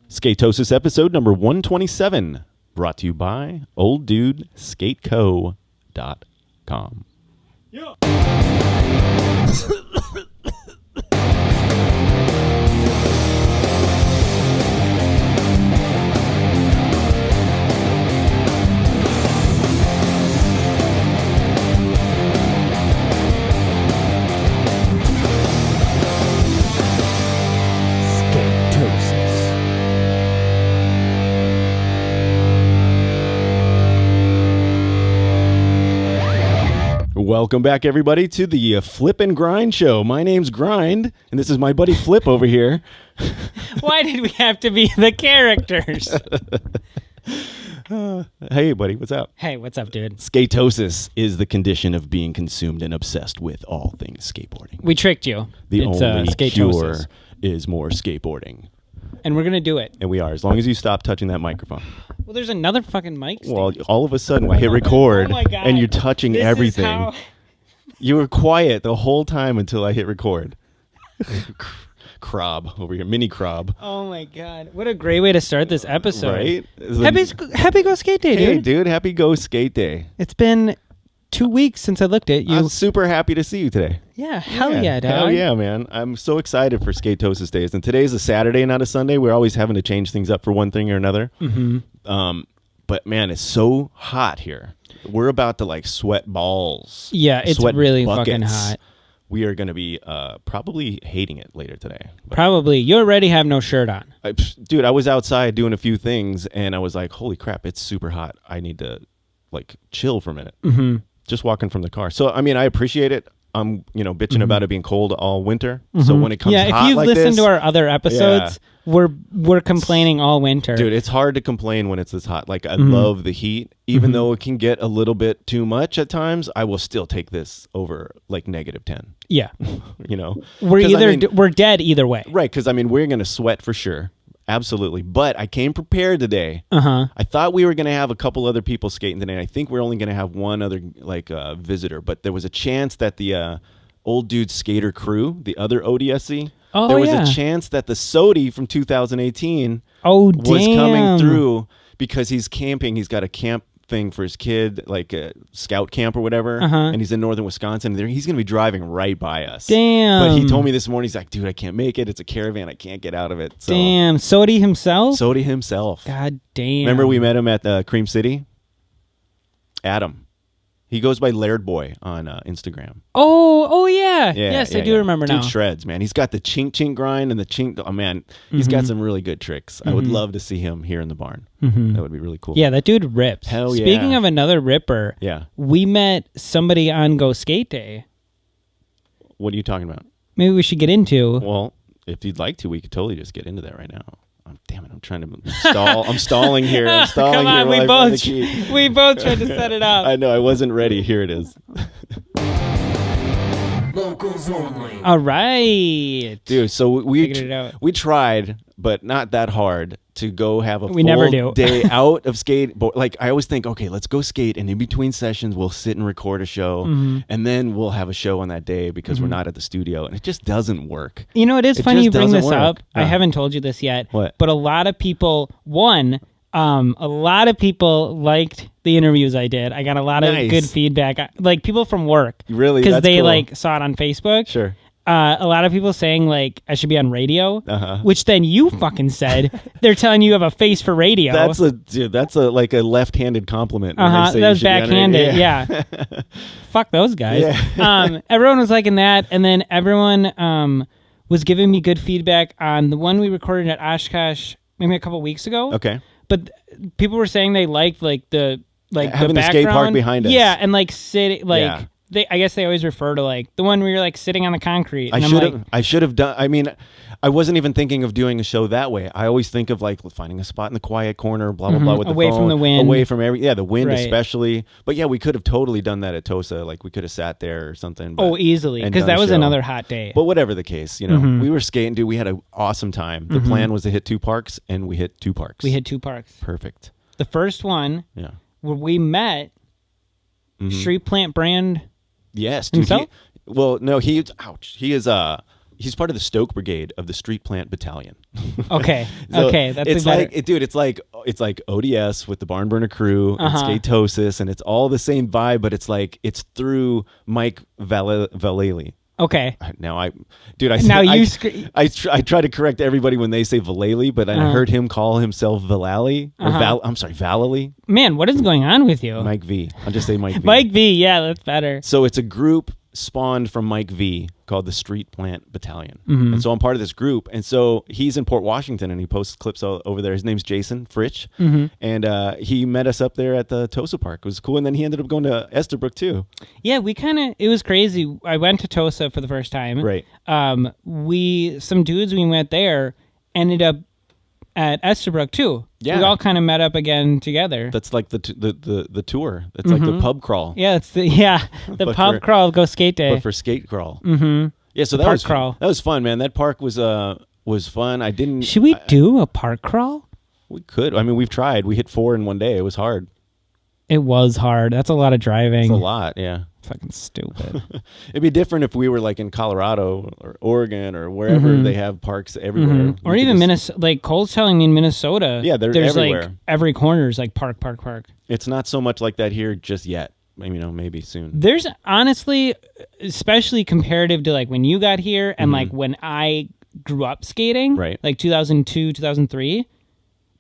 Skatosis episode number 127, brought to you by OldDudeSkateCo.com. Yeah. Welcome back, everybody, to the Flip and Grind Show. My name's Grind, and this is my buddy Flip over here. Why did we have to be the characters? Hey, buddy, what's up? Hey, what's up, dude? Skatosis is the condition of being consumed and obsessed with all things skateboarding. We tricked you. The It's, only cure Skatosis. is more skateboarding. And we're going to do it. And we are, as long as you stop touching that microphone. Well, there's another fucking mic stand. Well, all of a sudden, I hit record, Oh my God. and you're touching This is everything. how- You were quiet the whole time until I hit record. Crob over here, mini Crob. Oh my God. What a great way to start this episode. Right? Happy Go Skate Day, Hey, dude. dude, happy Go Skate Day. It's been 2 weeks since I looked at you. I'm super happy to see you today. Yeah, hell yeah, dog. Hell yeah, man. I'm so excited for Skatosis Days. And today's a Saturday, not a Sunday. We're always having to change things up for one thing or another. Mm-hmm. But man, it's so hot here. We're about to like sweat balls. Yeah, it's Sweat really buckets. fucking hot. We are going to be probably hating it later today. But Probably. You already have no shirt on. dude, I was outside doing a few things, and I was like, holy crap, it's super hot. I need to like chill for a minute. Mm-hmm. Just walking from the car. So, I mean, I appreciate it. I'm, bitching about it being cold all winter. So when it comes hot if you've like listened this, to our other episodes, we're complaining all winter. dude, it's hard to complain when it's this hot. Like, I love the heat. Even though it can get a little bit too much at times, I will still take this over like -10. Yeah. We're We're dead either way. right, because I mean, we're going to sweat for sure. Absolutely. But I came prepared today. Uh-huh. I thought we were going to have a couple other people skating today. I think we're only going to have one other visitor, but there was a chance that the Old Dude Skater crew, the other ODSC, there was a chance that the Sodi from 2018 was coming through because he's camping. He's got a camp thing for his kid, like a scout camp or whatever, and he's in northern Wisconsin. He's going to be driving right by us. Damn. But he told me this morning, he's like, dude, I can't make it. It's a caravan. I can't get out of it. So, Damn. Sodi himself? Sodi himself. God damn. Remember we met him at Cream City? Adam. He goes by Laird Boy on Instagram. Oh yeah. Yes, I do remember now. Dude shreds, man. He's got the chink grind and the chink. Oh, man. He's got some really good tricks. I would love to see him here in the barn. That would be really cool. Yeah, that dude rips. Hell yeah. Speaking of another ripper, Yeah. we met somebody on Go Skate Day. What are you talking about? Maybe we should get into. Well, if you'd like to, we could totally just get into that right now. Damn it, I'm trying to stall. I'm stalling here. Come on, we both tried to set it up. I know, I wasn't ready. Here it is. Locals only. All right. Dude, so Figured it out. we tried, but not that hard, to go have a We never do. full day out of skateboard. Like, I always think, okay, let's go skate, and in between sessions, we'll sit and record a show, and then we'll have a show on that day because we're not at the studio, and it just doesn't work. You know, it is funny just you bring doesn't this work. up. I Uh. haven't told you this yet. What? But a lot of people, a lot of people liked the interviews I did. I got a lot of Nice. good feedback. Like people from work. Really? Because That's they cool. like saw it on Facebook. Sure. A lot of people saying like I should be on radio, Uh-huh. which then you fucking said. They're telling you have a face for radio. That's a like a left-handed compliment. when they say That you was should be on backhanded. radio. Yeah. Fuck those guys. Yeah. Everyone was liking that, and then everyone was giving me good feedback on the one we recorded at Oshkosh maybe a couple weeks ago. Okay. But people were saying they liked like the Having the background. skate park behind us. Yeah, and like sitting like. Yeah. I guess they always refer to like the one where you're like sitting on the concrete. I And I'm should like, have. I should have done. I mean, I wasn't even thinking of doing a show that way. I always think of like finding a spot in the quiet corner, blah blah blah, with Away the phone, from the wind. away from the wind Right. especially. But yeah, we could have totally done that at Tosa. Like we could have sat there or something. But, easily, and because done that a was show. another hot day. But whatever the case, we were skating, dude. We had an awesome time. The plan was to hit 2 parks, and we hit 2 parks. We hit 2 parks. Perfect. The first one Yeah. where we met Street Plant Brand. Yes, dude. Himself? Well, no, he is he's part of the Stoke Brigade of the Street Plant Battalion. Okay. So okay. That's it's better. like, dude, it's like ODS with the Barn Burner Crew and Skatosis, and it's all the same vibe, but it's like it's through Mike Vallely. Okay. Now I try to correct everybody when they say Vallely, but I heard him call himself Vallely or Vallely. Man, what is going on with you? Mike V. I'll just say Mike V. Mike V. Yeah, that's better. So it's a group spawned from Mike V called the Street Plant Battalion. And so I'm part of this group. And so he's in Port Washington and he posts clips over there. His name's Jason Fritsch. And he met us up there at the Tosa Park. It was cool. And then he ended up going to Estabrook too. Yeah, it was crazy. I went to Tosa for the first time. Right. Some dudes we met there ended up at Estabrook too. Yeah. We all kind of met up again together. That's like the tour. That's like the pub crawl. Yeah, the pub crawl, go skate day. But for skate crawl. Yeah, so that was fun, man. That park was fun. I didn't. Should we do a park crawl? We could. I mean, we've tried. We hit 4 in one day. It was hard. It was hard. That's a lot of driving. It's a lot, yeah. Fucking stupid. It'd be different if we were like in Colorado or Oregon or wherever they have parks everywhere. Or even Minnesota. Like Cole's telling me in Minnesota. Yeah, there's everywhere. Like every corner is like park. It's not so much like that here just yet. Maybe soon. There's honestly, especially comparative to like when you got here and like when I grew up skating, right? Like 2002, 2003.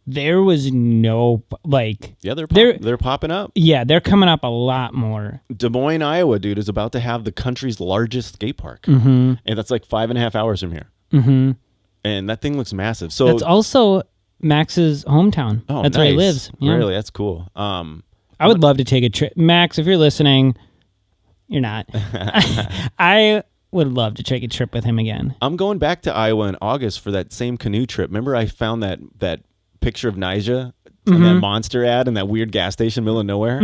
There was no like. Yeah, they're popping up. Yeah, they're coming up a lot more. Des Moines, Iowa, dude, is about to have the country's largest skate park, and that's like 5.5 hours from here. And that thing looks massive. So that's also Max's hometown. Oh, that's nice. where he lives. Yeah. Really, that's cool. I would love to take a trip, Max. If you're listening, you're not. I would love to take a trip with him again. I'm going back to Iowa in August for that same canoe trip. Remember, I found that picture of Nyjah and that monster ad and that weird gas station in the middle of nowhere.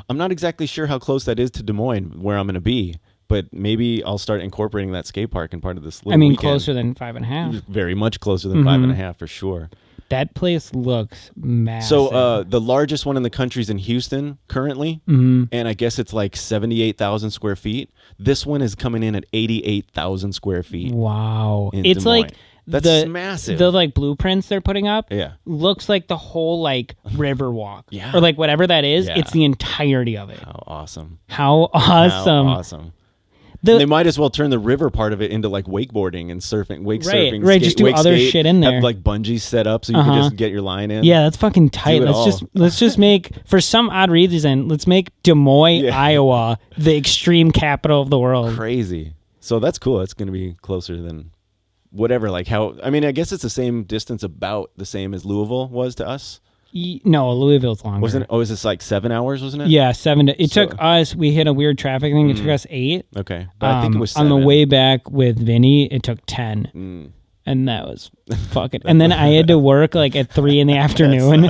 I'm not exactly sure how close that is to Des Moines, where I'm going to be, but maybe I'll start incorporating that skate park in part of this little weekend. Closer than 5.5. Very much closer than 5.5 for sure. That place looks massive. So the largest one in the country is in Houston currently, and I guess it's like 78,000 square feet. This one is coming in at 88,000 square feet. Wow. It's like that's massive. The like blueprints they're putting up looks like the whole like river walk. Yeah. Or like whatever that is, it's the entirety of it. How awesome. How awesome. They might as well turn the river part of it into like wakeboarding and surfing, surfing. Right, just do other shit in there. Have like bungees set up so you can just get your line in. Yeah, that's fucking tight. Let's just make, for some odd reason, let's make Des Moines, Iowa, the extreme capital of the world. Crazy. So that's cool. It's going to be closer than whatever. Like I guess it's the same distance, about the same as Louisville was to us. No, Louisville's longer. Wasn't it? Oh, is this like 7 hours, wasn't it? Yeah, 7. It took us, we hit a weird traffic thing. It took us 8. Okay. But I think it was 7. On the way back with Vinny, it took 10. And that was fucking... and then I had to work like at 3 in the afternoon.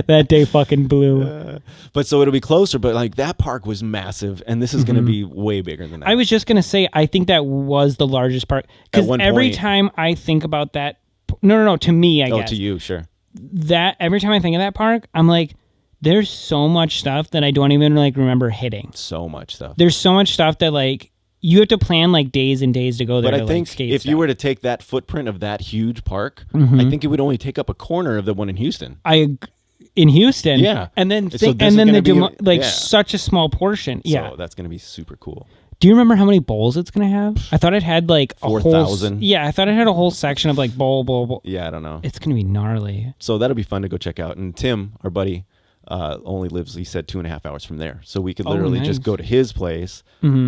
That day fucking blew. But so it'll be closer, but like that park was massive, and this is going to be way bigger than that. I was just going to say, I think that was the largest park. Because every time I think about that... No, to me, I guess. Oh, to you, sure. That every time I think of that park, I'm like, there's so much stuff that I don't even like remember hitting. So much stuff. There's so much stuff that like you have to plan like days and days to go there. But I think if you were to take that footprint of that huge park, I think it would only take up a corner of the one in Houston. In Houston, yeah, and then such a small portion. Yeah, so that's gonna be super cool. Do you remember how many bowls it's going to have? I thought it had like 4,000. Yeah, I thought it had a whole section of like bowl. Yeah, I don't know. It's going to be gnarly. So that'll be fun to go check out. And Tim, our buddy, only lives, he said, 2.5 hours from there. So we could literally just go to his place,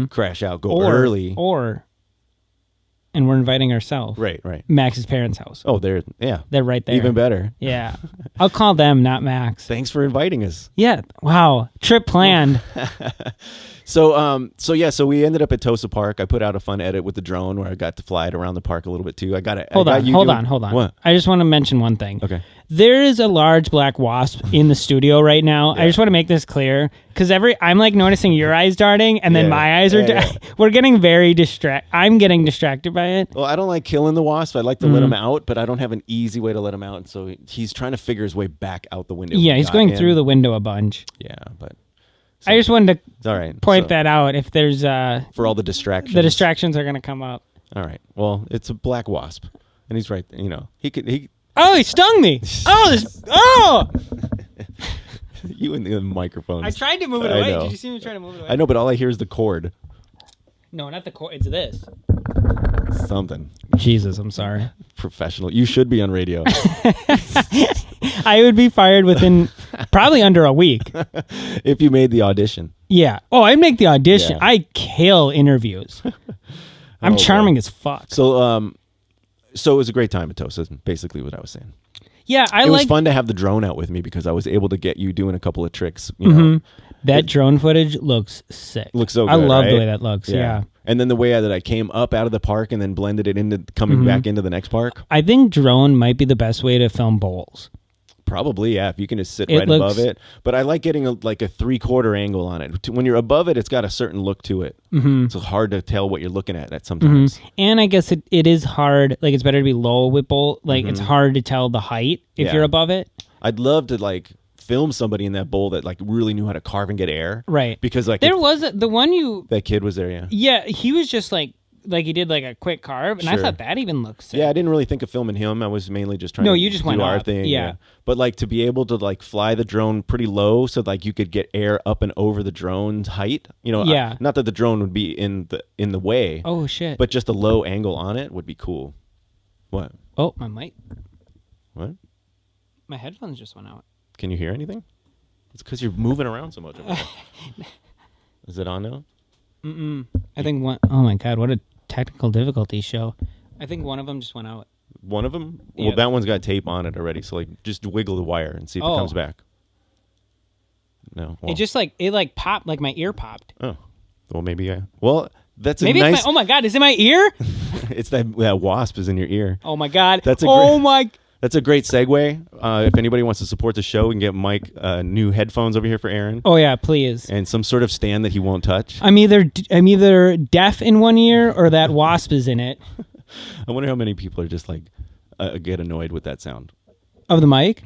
crash out, go early. And we're inviting ourselves. Right. Max's parents' house. Oh, they're right there. Even better. Yeah. I'll call them, not Max. Thanks for inviting us. Yeah. Wow. Trip planned. So we ended up at Tosa Park. I put out a fun edit with the drone where I got to fly it around the park a little bit too. Hold on. What? I just want to mention one thing. Okay. There is a large black wasp in the studio right now. Yeah. I just want to make this clear because I'm like noticing your eyes darting and then my eyes are. We're getting very I'm getting distracted by it. Well, I don't like killing the wasp. I like to let him out, but I don't have an easy way to let him out. So he's trying to figure his way back out the window. Yeah, he's going through the window a bunch. Yeah, but. So, I just wanted to all right, point that out if there's for all the distractions. The distractions are going to come up. All right. Well, it's a black wasp, and he's right. You know, he. Oh, he stung me. Oh. You and the microphone. I tried to move it away. Did you see me trying to move it away? I know, but all I hear is the cord. No, not the cord. It's this. Something. Jesus, I'm sorry. Professional. You should be on radio. I would be fired within probably under a week. If you made the audition. Yeah. Oh, I'd make the audition. Yeah. I kill interviews. I'm charming as fuck. So it was a great time at Tosa, basically what I was saying. Yeah, it was fun to have the drone out with me because I was able to get you doing a couple of tricks. You know, that drone footage looks sick. Looks so good. I love right? the way that looks. Yeah. And then the way that I came up out of the park and then blended it into coming back into the next park. I think drone might be the best way to film bowls. Probably, yeah. If you can just sit right above it. But I like getting a 3/4 angle on it. When you're above it, it's got a certain look to it. It's hard to tell what you're looking at sometimes. And I guess it is hard. Like, it's better to be low with bowl. Like, it's hard to tell the height if you're above it. I'd love to film somebody in that bowl that really knew how to carve and get air. Right. Because there was the one you... That kid was there, yeah. Yeah, he was just he did a quick carve, and I thought that even looked sick. Yeah, I didn't really think of filming him. I was mainly just trying to you just do went our up. thing. Yeah. But to be able to fly the drone pretty low so you could get air up and over the drone's height. You know, not that the drone would be in the way. Oh shit. But just a low angle on it would be cool. What? Oh, my mic. What? My headphones just went out. Can you hear anything? It's because you're moving around so much. Is it on now? I think one... Oh my god, what a technical difficulty show. I think one of them just went out. One of them? Yeah. Well, that one's got tape on it already, so just wiggle the wire and see if it comes back. No. Well. It just it popped, my ear popped. Oh. Well, maybe, yeah. Well, that's maybe nice... it's oh my god, is it my ear? It's that wasp is in your ear. Oh my god. That's a great segue. If anybody wants to support the show, we can get Mike new headphones over here for Aaron. Oh yeah, please. And some sort of stand that he won't touch. I'm either deaf in one ear or that wasp is in it. I wonder how many people are just get annoyed with that sound. Of the mic?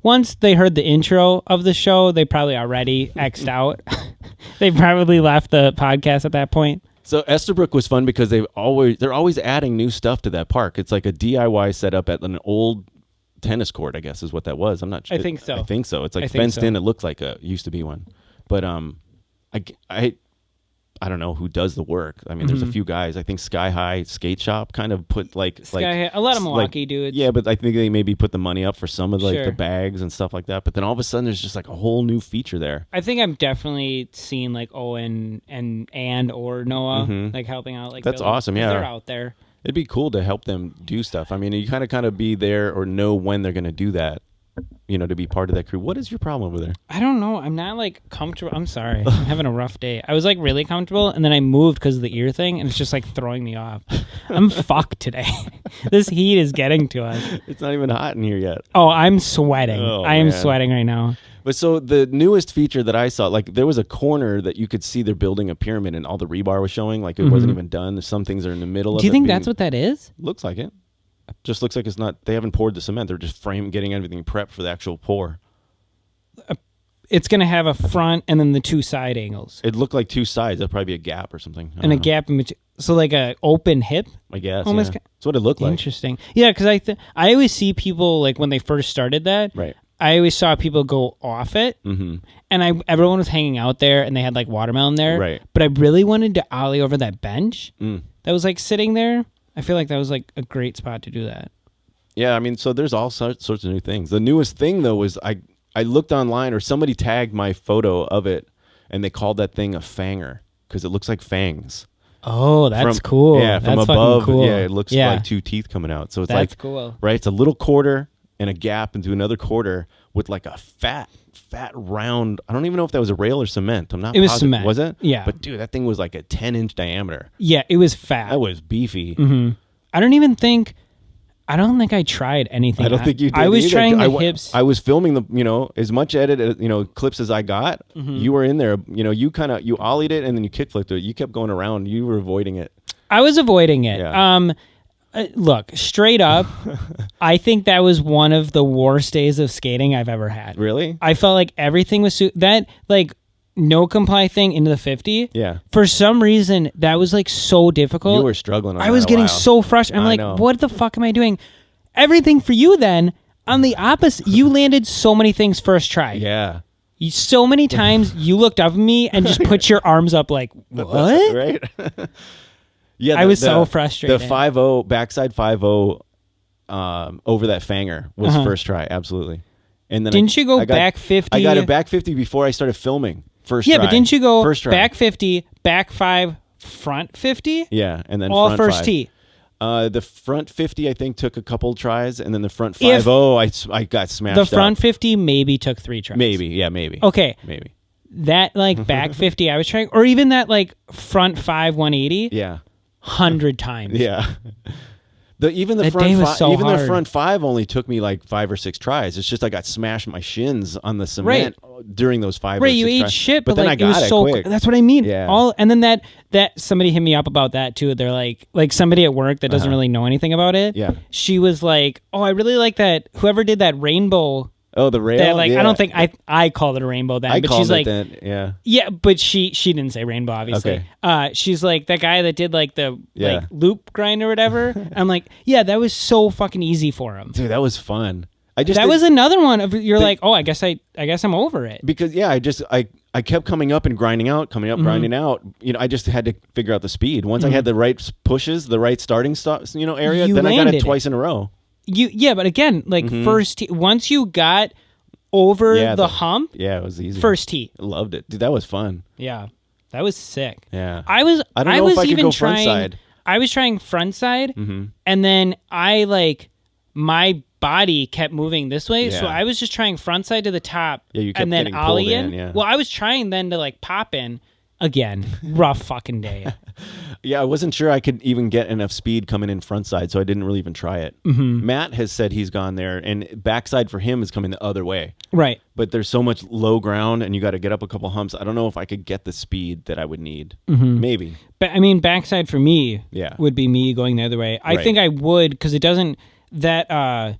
Once they heard the intro of the show, they probably already X'd out. They probably left the podcast at that point. So Estabrook was fun because they're always adding new stuff to that park. It's like a DIY setup at an old tennis court, I guess is what that was. I'm not sure. I think so. I think so. It's fenced in. It looks like used to be one. But I don't know who does the work. I mean, there's a few guys. I think Sky High Skate Shop kind of put a lot of Milwaukee dudes. Yeah, but I think they maybe put the money up for some of the bags and stuff like that. But then all of a sudden, there's just a whole new feature there. I think I'm definitely seeing Owen or Noah helping out. That's awesome. Yeah, they're out there. It'd be cool to help them do stuff. I mean, you kind of be there or know when they're going to do that. You know, to be part of that crew. What is your problem over there? I don't know. I'm not comfortable. I'm sorry. I'm having a rough day. I was really comfortable, and then I moved because of the ear thing, and it's just throwing me off. I'm fucked today. This heat is getting to us. It's not even hot in here yet. Oh, I'm sweating. I am man. sweating right now. But so the newest feature that I saw, there was a corner that you could see they're building a pyramid, and all the rebar was showing. It wasn't even done. Some things are in the middle of it. Do you think that's what that is? Looks like it. Just looks like it's not. They haven't poured the cement. They're just getting everything prepped for the actual pour. It's going to have a front and then the two side angles. It looked like two sides. That'd probably be a gap or something. And a gap in between. So a open hip? I guess. Almost. Yeah. That's what it looked like. Interesting. Yeah, because I always see people when they first started that. Right. I always saw people go off it. Mm-hmm. And everyone was hanging out there and they had watermelon there. Right. But I really wanted to ollie over that bench that was sitting there. I feel like that was a great spot to do that. Yeah, I mean, so there's all sorts of new things. The newest thing, though, was I looked online or somebody tagged my photo of it, and they called that thing a fanger because it looks like fangs. Oh, that's cool. Yeah, from that's above, cool. yeah, it looks like two teeth coming out. So it's that's cool. Right, it's a little quarter and a gap into another quarter with a fat round. I don't even know if that was a rail or cement. I'm not. It was positive. cement. Was it? Yeah. But dude, that thing was a 10-inch diameter. Yeah, it was fat. That was beefy. Mm-hmm. I don't think I tried anything. I don't think you did. I was either. trying the hips. I was filming as much edit, clips as I got. Mm-hmm. You were in there. You ollied it and then you kickflipped it. You kept going around. You were avoiding it. I was avoiding it. Yeah. Look, straight up, I think that was one of the worst days of skating I've ever had. Really? I felt like everything was no comply thing into the 50. Yeah. For some reason, that was like so difficult. You were struggling. I was getting so frustrated. I'm like, what the fuck am I doing? Everything for you then. On the opposite, you landed so many things first try. Yeah. So many times you looked up at me and just put your arms up like, what? Right? Yeah. I was so frustrated. The 5-0, backside 5-0 over that fanger was first try. Absolutely. And then didn't you go back 50? I got a back 50 before I started filming. First try. Yeah, but didn't you go first try. back 50, back 5, front 50? Yeah, and then all front first 5. tee. The front 50, I think, took a couple tries, and then the front 5-0, I got smashed. The front up. 50 maybe took 3 tries. Maybe, yeah, maybe. Okay, maybe that like back 50, I was trying, or even that like front 5 180. Yeah, 100 times. Yeah. Even the front 5 only took me like 5 or 6 tries. It's just I got smashed my shins on the cement during those 5 or 6 you ate tries. shit, but then like, I got it was so quick. That's what I mean. Yeah. And then that somebody hit me up about that too. They're like somebody at work that doesn't really know anything about it. Yeah. She was like, "Oh, I really like that. Whoever did that rainbow." Oh, the rail. That, like, I don't think I called it a rainbow then. But she's like, then, yeah. Yeah, but she didn't say rainbow, obviously. Okay. She's like that guy that did like the like loop grind or whatever. I'm like, yeah, that was so fucking easy for him. Dude, that was fun. That was another one of you're like, oh, I guess I'm over it. Because I kept coming up and grinding out, grinding out. You know, I just had to figure out the speed. Once I had the right pushes, the right starting area, then I got it twice in a row. But again, like first tee, once you got over the hump, it was easy. First tee, loved it, dude. That was fun. Yeah, that was sick. Yeah, I don't know if I could go front side. I was trying front side, and then my body kept moving this way, so I was just trying front side to the top, and then ollie in. Well, I was trying then to like pop in. Again, rough fucking day. Yeah, I wasn't sure I could even get enough speed coming in front side, so I didn't really even try it. Matt has said he's gone there, and backside for him is coming the other way. Right. But there's so much low ground, and you got to get up a couple humps. I don't know if I could get the speed that I would need. Maybe. But I mean, backside for me would be me going the other way. I think I would, because it doesn't, that,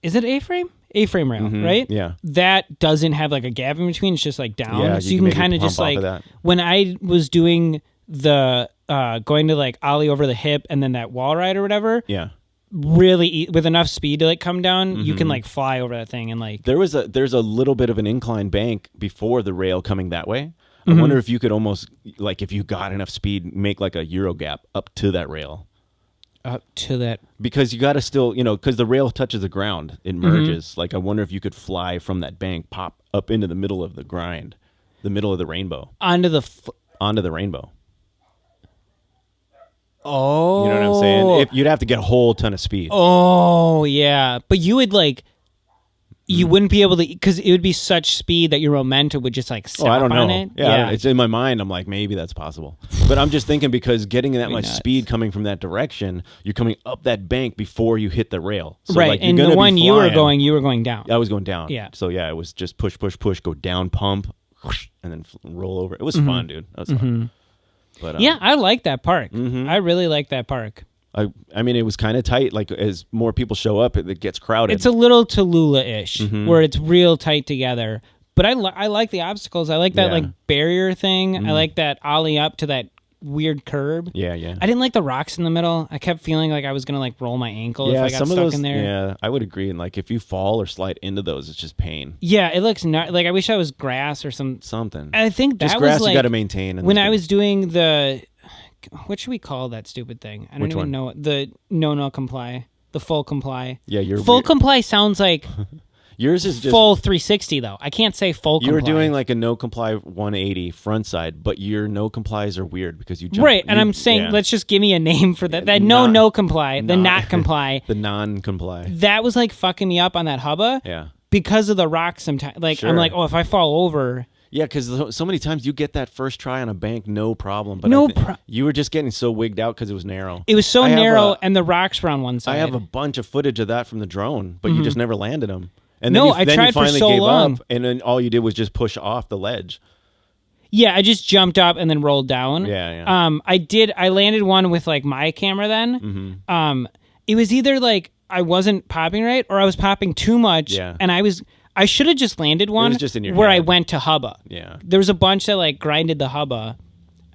is it A-frame? A-frame rail, right? Yeah. That doesn't have like a gap in between. It's just like down. Yeah, so you can kind of just like, when I was doing the, going to like ollie over the hip and then that wall ride or whatever. Yeah. Really, with enough speed to like come down, you can like fly over that thing and like. There's a little bit of an incline bank before the rail coming that way. I wonder if you could almost, like if you got enough speed, make like a Euro gap up to that rail. Up to that, because you got to still, because the rail touches the ground, it merges. Like I wonder if you could fly from that bank, pop up into the middle of the grind, the middle of the rainbow, onto the rainbow. Oh, you know what I'm saying? You'd have to get a whole ton of speed. Oh yeah, but you would like. You wouldn't be able to, because it would be such speed that your momentum would just like stop I don't know. on it. Yeah, it's in my mind. I'm like, maybe that's possible. But I'm just thinking, because getting that much speed coming from that direction, you're coming up that bank before you hit the rail. So right, like, and the one you were going down. I was going down. Yeah. So yeah, it was just push, go down, pump, whoosh, and then roll over. It was fun, dude. That was fun. But, yeah, I like that park. I really like that park. I mean, it was kind of tight. Like, as more people show up, it gets crowded. It's a little Tallulah-ish, where it's real tight together. But I like the obstacles. I like that like barrier thing. I like that ollie up to that weird curb. Yeah. I didn't like the rocks in the middle. I kept feeling like I was gonna like roll my ankle if I got some stuck of those, in there. Yeah, I would agree. And like, if you fall or slide into those, it's just pain. Yeah, it looks like I wish I was grass or something. I think that just was grass like you got to maintain. When I was doing the. What should we call that stupid thing? I don't even know. The no comply. The full comply. Yeah, your full comply sounds like yours is just full 360 though. I can't say full comply. You were doing like a no comply 180 front side, but your no complies are weird because you jump. Right, and I'm saying let's just give me a name for that. That no comply, the not comply. The non-comply. That was like fucking me up on that hubba. Yeah. Because of the rocks sometimes. Like I'm like, oh, if I fall over. Yeah, because so many times you get that first try on a bank, no problem. But you were just getting so wigged out because it was narrow. It was so narrow, and the rocks were on one side. I have a bunch of footage of that from the drone, but you just never landed them. And I tried you finally for so gave long. up, and then all you did was just push off the ledge. Yeah, I just jumped up and then rolled down. Yeah. I landed one with like my camera then. It was either like I wasn't popping right or I was popping too much, and I should have just landed one. It was just in your where head. I went to hubba. Yeah. There was a bunch that like grinded the hubba.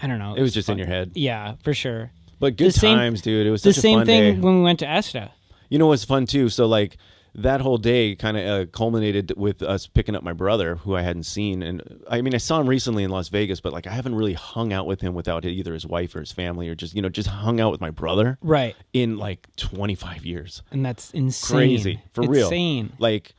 I don't know. It was just in your head. Yeah, for sure. But good times, dude. It was such a fun day. The same thing when we went to Esta. You know what's fun too? So like that whole day kind of culminated with us picking up my brother, who I hadn't seen. And I mean, I saw him recently in Las Vegas, but like I haven't really hung out with him without either his wife or his family, or just, you know, just hung out with my brother. Right. In like 25 years. And that's insane. Crazy. For real. Insane. Like,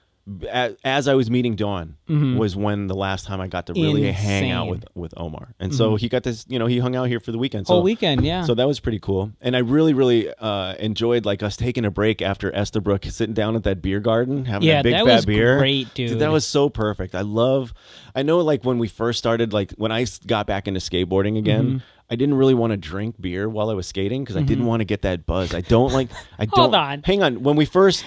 as I was meeting Dawn was when the last time I got to really hang out with Omar. And so he got this, you know, he hung out here for the weekend. Whole weekend, yeah. So that was pretty cool. And I really, really enjoyed like us taking a break after Estabrook, sitting down at that beer garden, having a big fat beer. Yeah, great, dude. That was so perfect. I know like when we first started, like when I got back into skateboarding again, I didn't really want to drink beer while I was skating because I didn't want to get that buzz. Hold on. Hang on. When we first,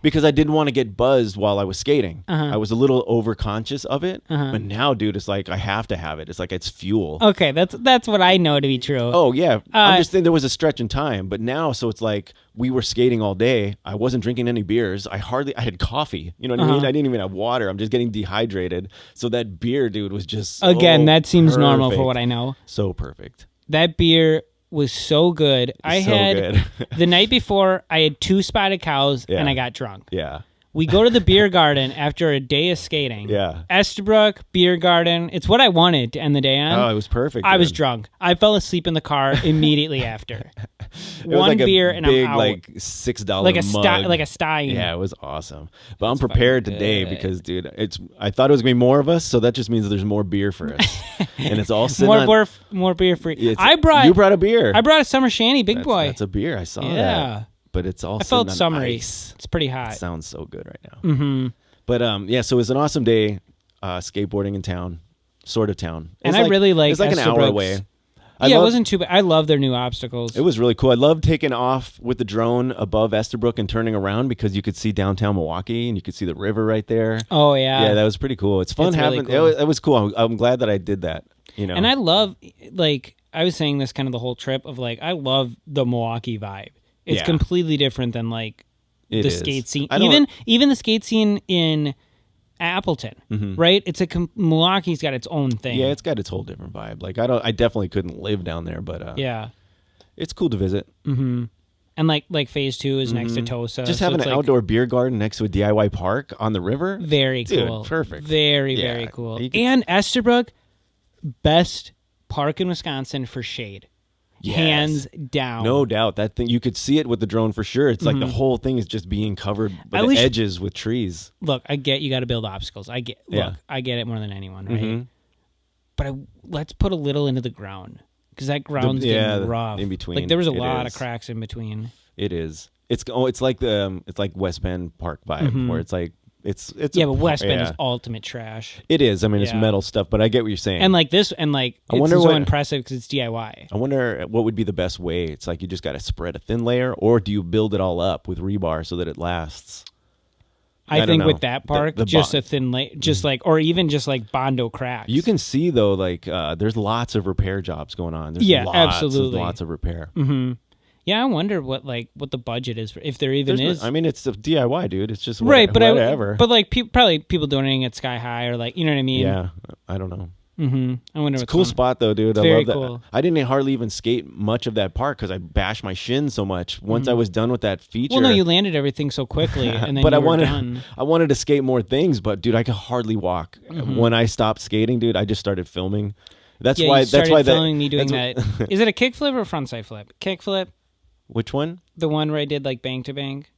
because I didn't want to get buzzed while I was skating. I was a little overconscious of it. But now, dude, it's like I have to have it. It's like it's fuel. Okay, that's what I know to be true. Oh, yeah. I'm just saying there was a stretch in time. But now, so it's like we were skating all day. I wasn't drinking any beers. I had coffee. You know what I mean? I didn't even have water. I'm just getting dehydrated. So that beer, dude, was just so Again, that seems perfect. Normal for what I know. So perfect. That beer was so good. The night before, I had 2 spotted cows and I got drunk. Yeah. We go to the beer garden after a day of skating. Yeah. Estabrook, beer garden. It's what I wanted to end the day on. Oh, it was perfect. I was drunk. I fell asleep in the car immediately after. One like beer and big, I'm out. Like $6 like a mug. Like a stein. Yeah, it was awesome. But I'm prepared today because, dude, I thought it was gonna be more of us, so that just means there's more beer for us, and it's all sitting more beer free. You brought a beer. I brought a summer shandy, big boy. That's a beer. I saw that. But it's all. I felt on summery. Ice. It's pretty hot. It sounds so good right now. But yeah, so it was an awesome day, skateboarding in town, sort of town. And I really like. It's like an hour away. It wasn't too bad. I love their new obstacles. It was really cool. I loved taking off with the drone above Estabrook and turning around because you could see downtown Milwaukee and you could see the river right there. Oh yeah, yeah, that was pretty cool. It's fun having. Really cool. It was cool. I'm glad that I did that. You know, and I love like I was saying this kind of the whole trip of like I love the Milwaukee vibe. It's completely different than like the skate scene. Even the skate scene in Appleton, right? It's Milwaukee's got its own thing. Yeah, it's got its whole different vibe. Like I definitely couldn't live down there, but yeah, it's cool to visit. And like phase 2 is next to Tosa. Just having an outdoor beer garden next to a DIY park on the river. Very cool. Dude, perfect. Very cool. And Estabrook, best park in Wisconsin for shade. Yes. Hands down. No doubt. That thing, you could see it with the drone for sure. It's like the whole thing is just being covered by the edges with trees. Look, I get you got to build obstacles. I get it more than anyone, right? But let's put a little into the ground because that ground's getting rough. In between. Like there was a lot of cracks in between. It is. It's like West Bend Park vibe where it's like it's but West Bend is ultimate trash. It is. I mean, it's metal stuff, but I get what you're saying. And like this, and like it's so impressive because it's DIY. I wonder what would be the best way. It's like you just got to spread a thin layer, or do you build it all up with rebar so that it lasts? I think with that park, just a thin layer, just like, or even just like Bondo cracks. You can see though, like there's lots of repair jobs going on. There's absolutely lots of repair. Yeah, I wonder what the budget is if there even is. I mean, it's a DIY, dude. It's just right, but whatever. But like probably people donating at Sky High or like you know what I mean. Yeah, I don't know. I wonder. It's a cool spot though, dude. It's I love that. Cool. I didn't hardly even skate much of that park because I bashed my shin so much. Once I was done with that feature. Well, no, you landed everything so quickly, and then but you were done. I wanted to skate more things, but dude, I could hardly walk. When I stopped skating, dude, I just started filming. That's why filming me doing that. Is it a kickflip or a frontside flip? Kickflip. Which one? The one where I did like bank to bank.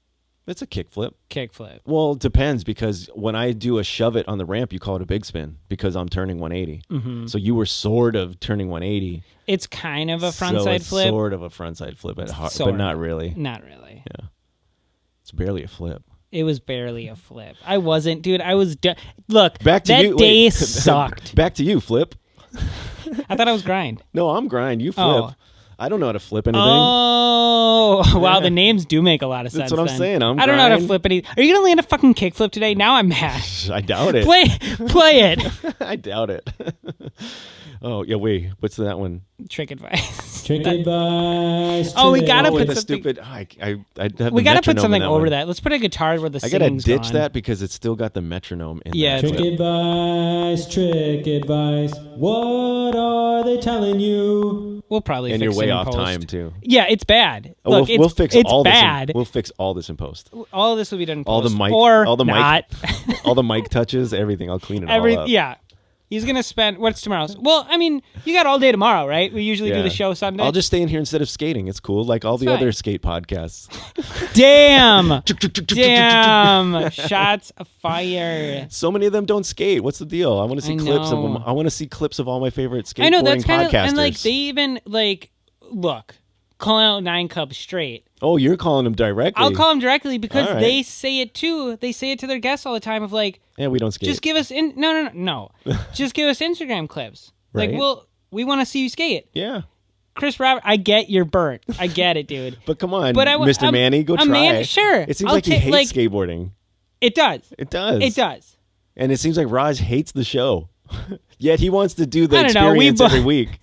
It's a kickflip. Kickflip. Well, it depends because when I do a shove it on the ramp, you call it a big spin because I'm turning 180. So you were sort of turning 180. It's kind of a frontside flip. Sort of a frontside flip, but not really. Not really. Yeah. It's barely a flip. It was barely a flip. I wasn't, dude. I was. Look, back to you. That day sucked. Back to you, flip. I thought I was grind. No, I'm grind. You flip. I don't know how to flip anything. Oh, Wow, the names do make a lot of sense. That's what I'm saying. I don't know how to flip any. Are you gonna land a fucking kickflip today? Now I'm mad. I doubt it. Play it. I doubt it. Oh yeah, wait. What's that one? Trick advice. Trick advice. Oh, we gotta put the something. Stupid. We gotta put something over that. Let's put a guitar where the. I gotta ditch that because it's still got the metronome in. Yeah. Trick advice. Trick advice. What are they telling you? We'll probably. And fix you're way it in off post. time too. Yeah, it's bad. Oh, Look, we'll fix it's all bad. This. We'll fix all this in post. All of this will be done in post. All the mic. Or all the not. mic. All the mic touches. Everything. I'll clean it all up. Yeah. He's going to spend... What's tomorrow's? Well, I mean, you got all day tomorrow, right? We usually do the show Sunday. I'll just stay in here instead of skating. It's cool. Like all the other skate podcasts. Damn. Damn. Shots of fire. So many of them don't skate. What's the deal? I want to see clips of them. I want to see clips of all my favorite skateboarding podcasters. I know, that's kind of... And like, they even, like... Look, calling out 9 Cubs straight. Oh, you're calling them directly. I'll call them directly because they say it too. They say it to their guests all the time of like... Yeah, we don't skate. Just give us... No. Just give us Instagram clips. Right? Like, we want to see you skate. Yeah. Chris Robert, I get you're burnt. I get it, dude. But come on, Mr. Manny, go try. Sure. It seems like he hates skateboarding. It does. It does. It does. And it seems like Raj hates the show. Yet he wants to do the experience every week.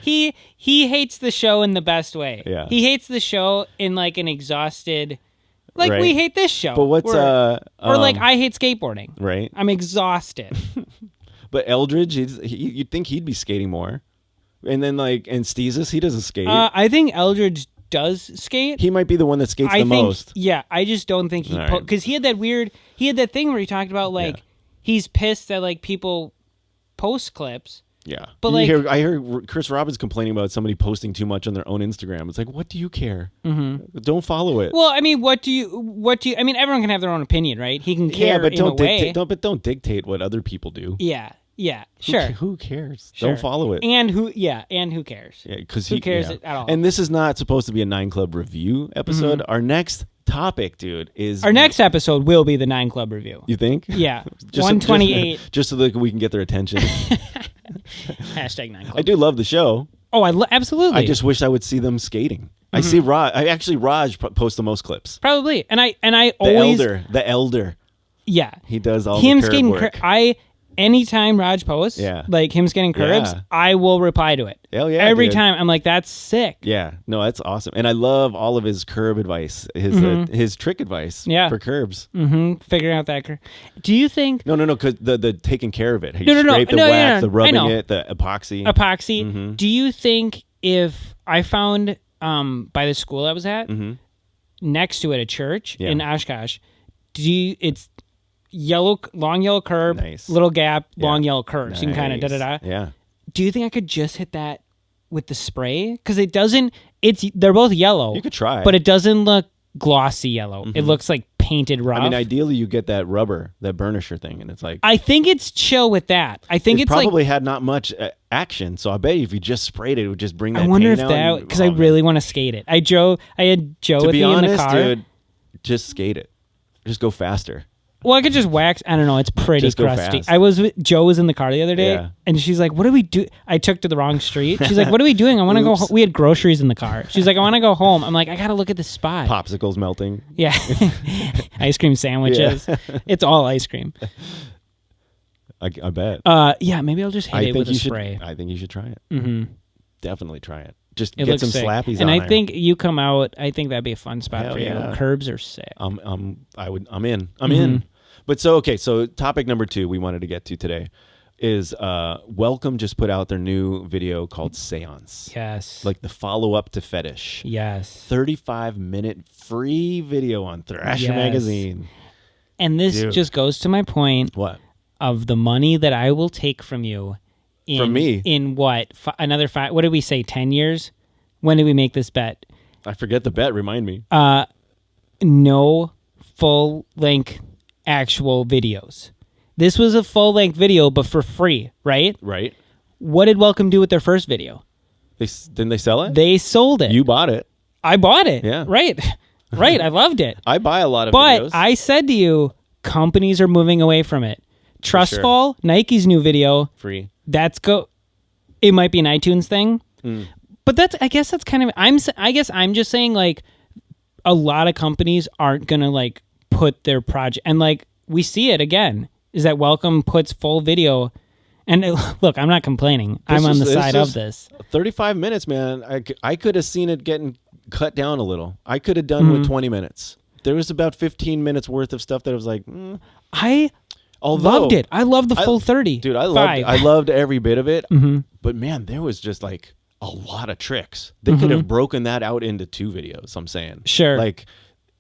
He hates the show in the best way. Yeah. He hates the show in like an exhausted... Like we hate this show. But what's or like I hate skateboarding. Right. I'm exhausted. But Eldridge, you'd think he'd be skating more. And then like Steezus, he doesn't skate. I think Eldridge does skate. He might be the one that skates the most. Yeah, I just don't think he because he had that thing where he talked about like he's pissed that like people post clips. Yeah, but I hear Chris Robbins complaining about somebody posting too much on their own Instagram. It's like, what do you care? Mm-hmm. Don't follow it. Well, I mean, what do you? I mean, everyone can have their own opinion, right? He can care, but don't dictate. Don't dictate what other people do. Yeah, sure. Who cares? Sure. Don't follow it. And who cares? Yeah, because who cares at all? And this is not supposed to be a 9 Club review episode. Mm-hmm. Our next topic, dude, is our next episode will be the 9 Club review. You think? Yeah, 128. Just so that we can get their attention. Hashtag 9 Club. I do love the show. Oh, absolutely. I just wish I would see them skating. Mm-hmm. I see Raj posts the most clips. Probably, and I always the elder. Yeah, he does all the curb work. Anytime Raj posts, like him skating curbs, I will reply to it. Hell yeah, every time. I'm like, that's sick. Yeah, no, that's awesome, and I love all of his curb advice, his trick advice for curbs. Mm-hmm. Figuring out that curb. Do you think? No, because the taking care of it. No. The wax, the rubbing it, the epoxy. Mm-hmm. Do you think if I found by the school I was at next to it a church in Oshkosh, it's long yellow curb, little gap, long yellow curb. Nice. So you can kind of da-da-da. Yeah. Do you think I could just hit that with the spray? Because it doesn't, they're both yellow. You could try. But it doesn't look glossy yellow. Mm-hmm. It looks like painted rough. I mean, ideally you get that rubber, that burnisher thing, and it's like... I think it's chill with that. I think it's probably had not much action, so I bet if you just sprayed it would just bring that paint out. I wonder if that... Because I really want to skate it. I had Joe with me in the car. Dude, just skate it. Just go faster. Well, I could just wax. I don't know. It's pretty crusty. Joe was in the car the other day, and she's like, "What do we do?" I took to the wrong street. She's like, "What are we doing? I want to go." We had groceries in the car. She's like, "I want to go home." I'm like, "I gotta look at the spot." Popsicles melting. Yeah, ice cream sandwiches. Yeah. It's all ice cream. I bet. Yeah, maybe I'll just hit it with a spray. I think you should try it. Mm-hmm. Definitely try it. Just get some slappies and on I think you come out. I think that'd be a fun spot for you. Curbs are sick. I'm in. I'm in. But so topic number 2 we wanted to get to today is Welcome just put out their new video called Seance. Yes. Like the follow-up to Fetish. Yes. 35-minute free video on Thrasher Magazine. And this just goes to my point. What? Of the money that I will take from you. From me? In what? Another 5? What did we say? 10 years? When did we make this bet? I forget the bet. Remind me. No full-length actual videos. This was a full-length video, but for free, right? Right. What did Welcome do with their first video? Didn't they sell it? They sold it. You bought it. I bought it. Yeah. Right. I loved it. I buy a lot of videos. But I said to you, companies are moving away from it. Trustfall, Nike's new video. Free. It might be an iTunes thing. But I guess that's kind of... I guess I'm just saying, like, a lot of companies aren't going to like put their project, and like we see it again, is that Welcome puts full video. And look, I'm not complaining. I'm on the side of this. 35 minutes, man. I could have seen it getting cut down a little. I could have done with 20 minutes. There was about 15 minutes worth of stuff that I was like, I loved it. I loved the full 30. Dude, I loved every bit of it. But man, there was just like a lot of tricks. They could have broken that out into 2 videos, I'm saying. Sure. Like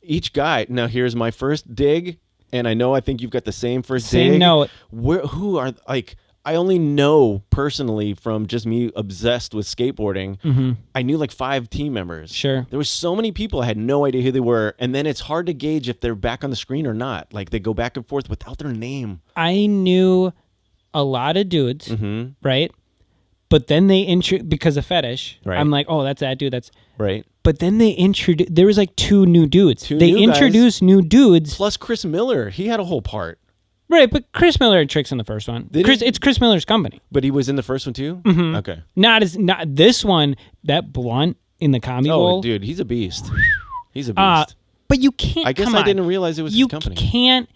each guy. Now here's my first dig, and I think you've got the same first dig. Same note. Who are like, I only know personally from just me obsessed with skateboarding. I knew like 5 team members. Sure. There were so many people I had no idea who they were. And then it's hard to gauge if they're back on the screen or not. Like they go back and forth without their name. I knew a lot of dudes, right? But then they because of Fetish. Right. I'm like, oh, that's that dude. That's right. But then they introduced, there was like 2 new dudes. They introduced new dudes. Plus Chris Miller. He had a whole part. Right, but Chris Miller had tricks in the first one. It's Chris Miller's company. But he was in the first one too? Okay. Not this one, that blunt in the comedy bowl. Oh, dude, he's a beast. He's a beast. But you can't, I guess I didn't realize it was his company. You can't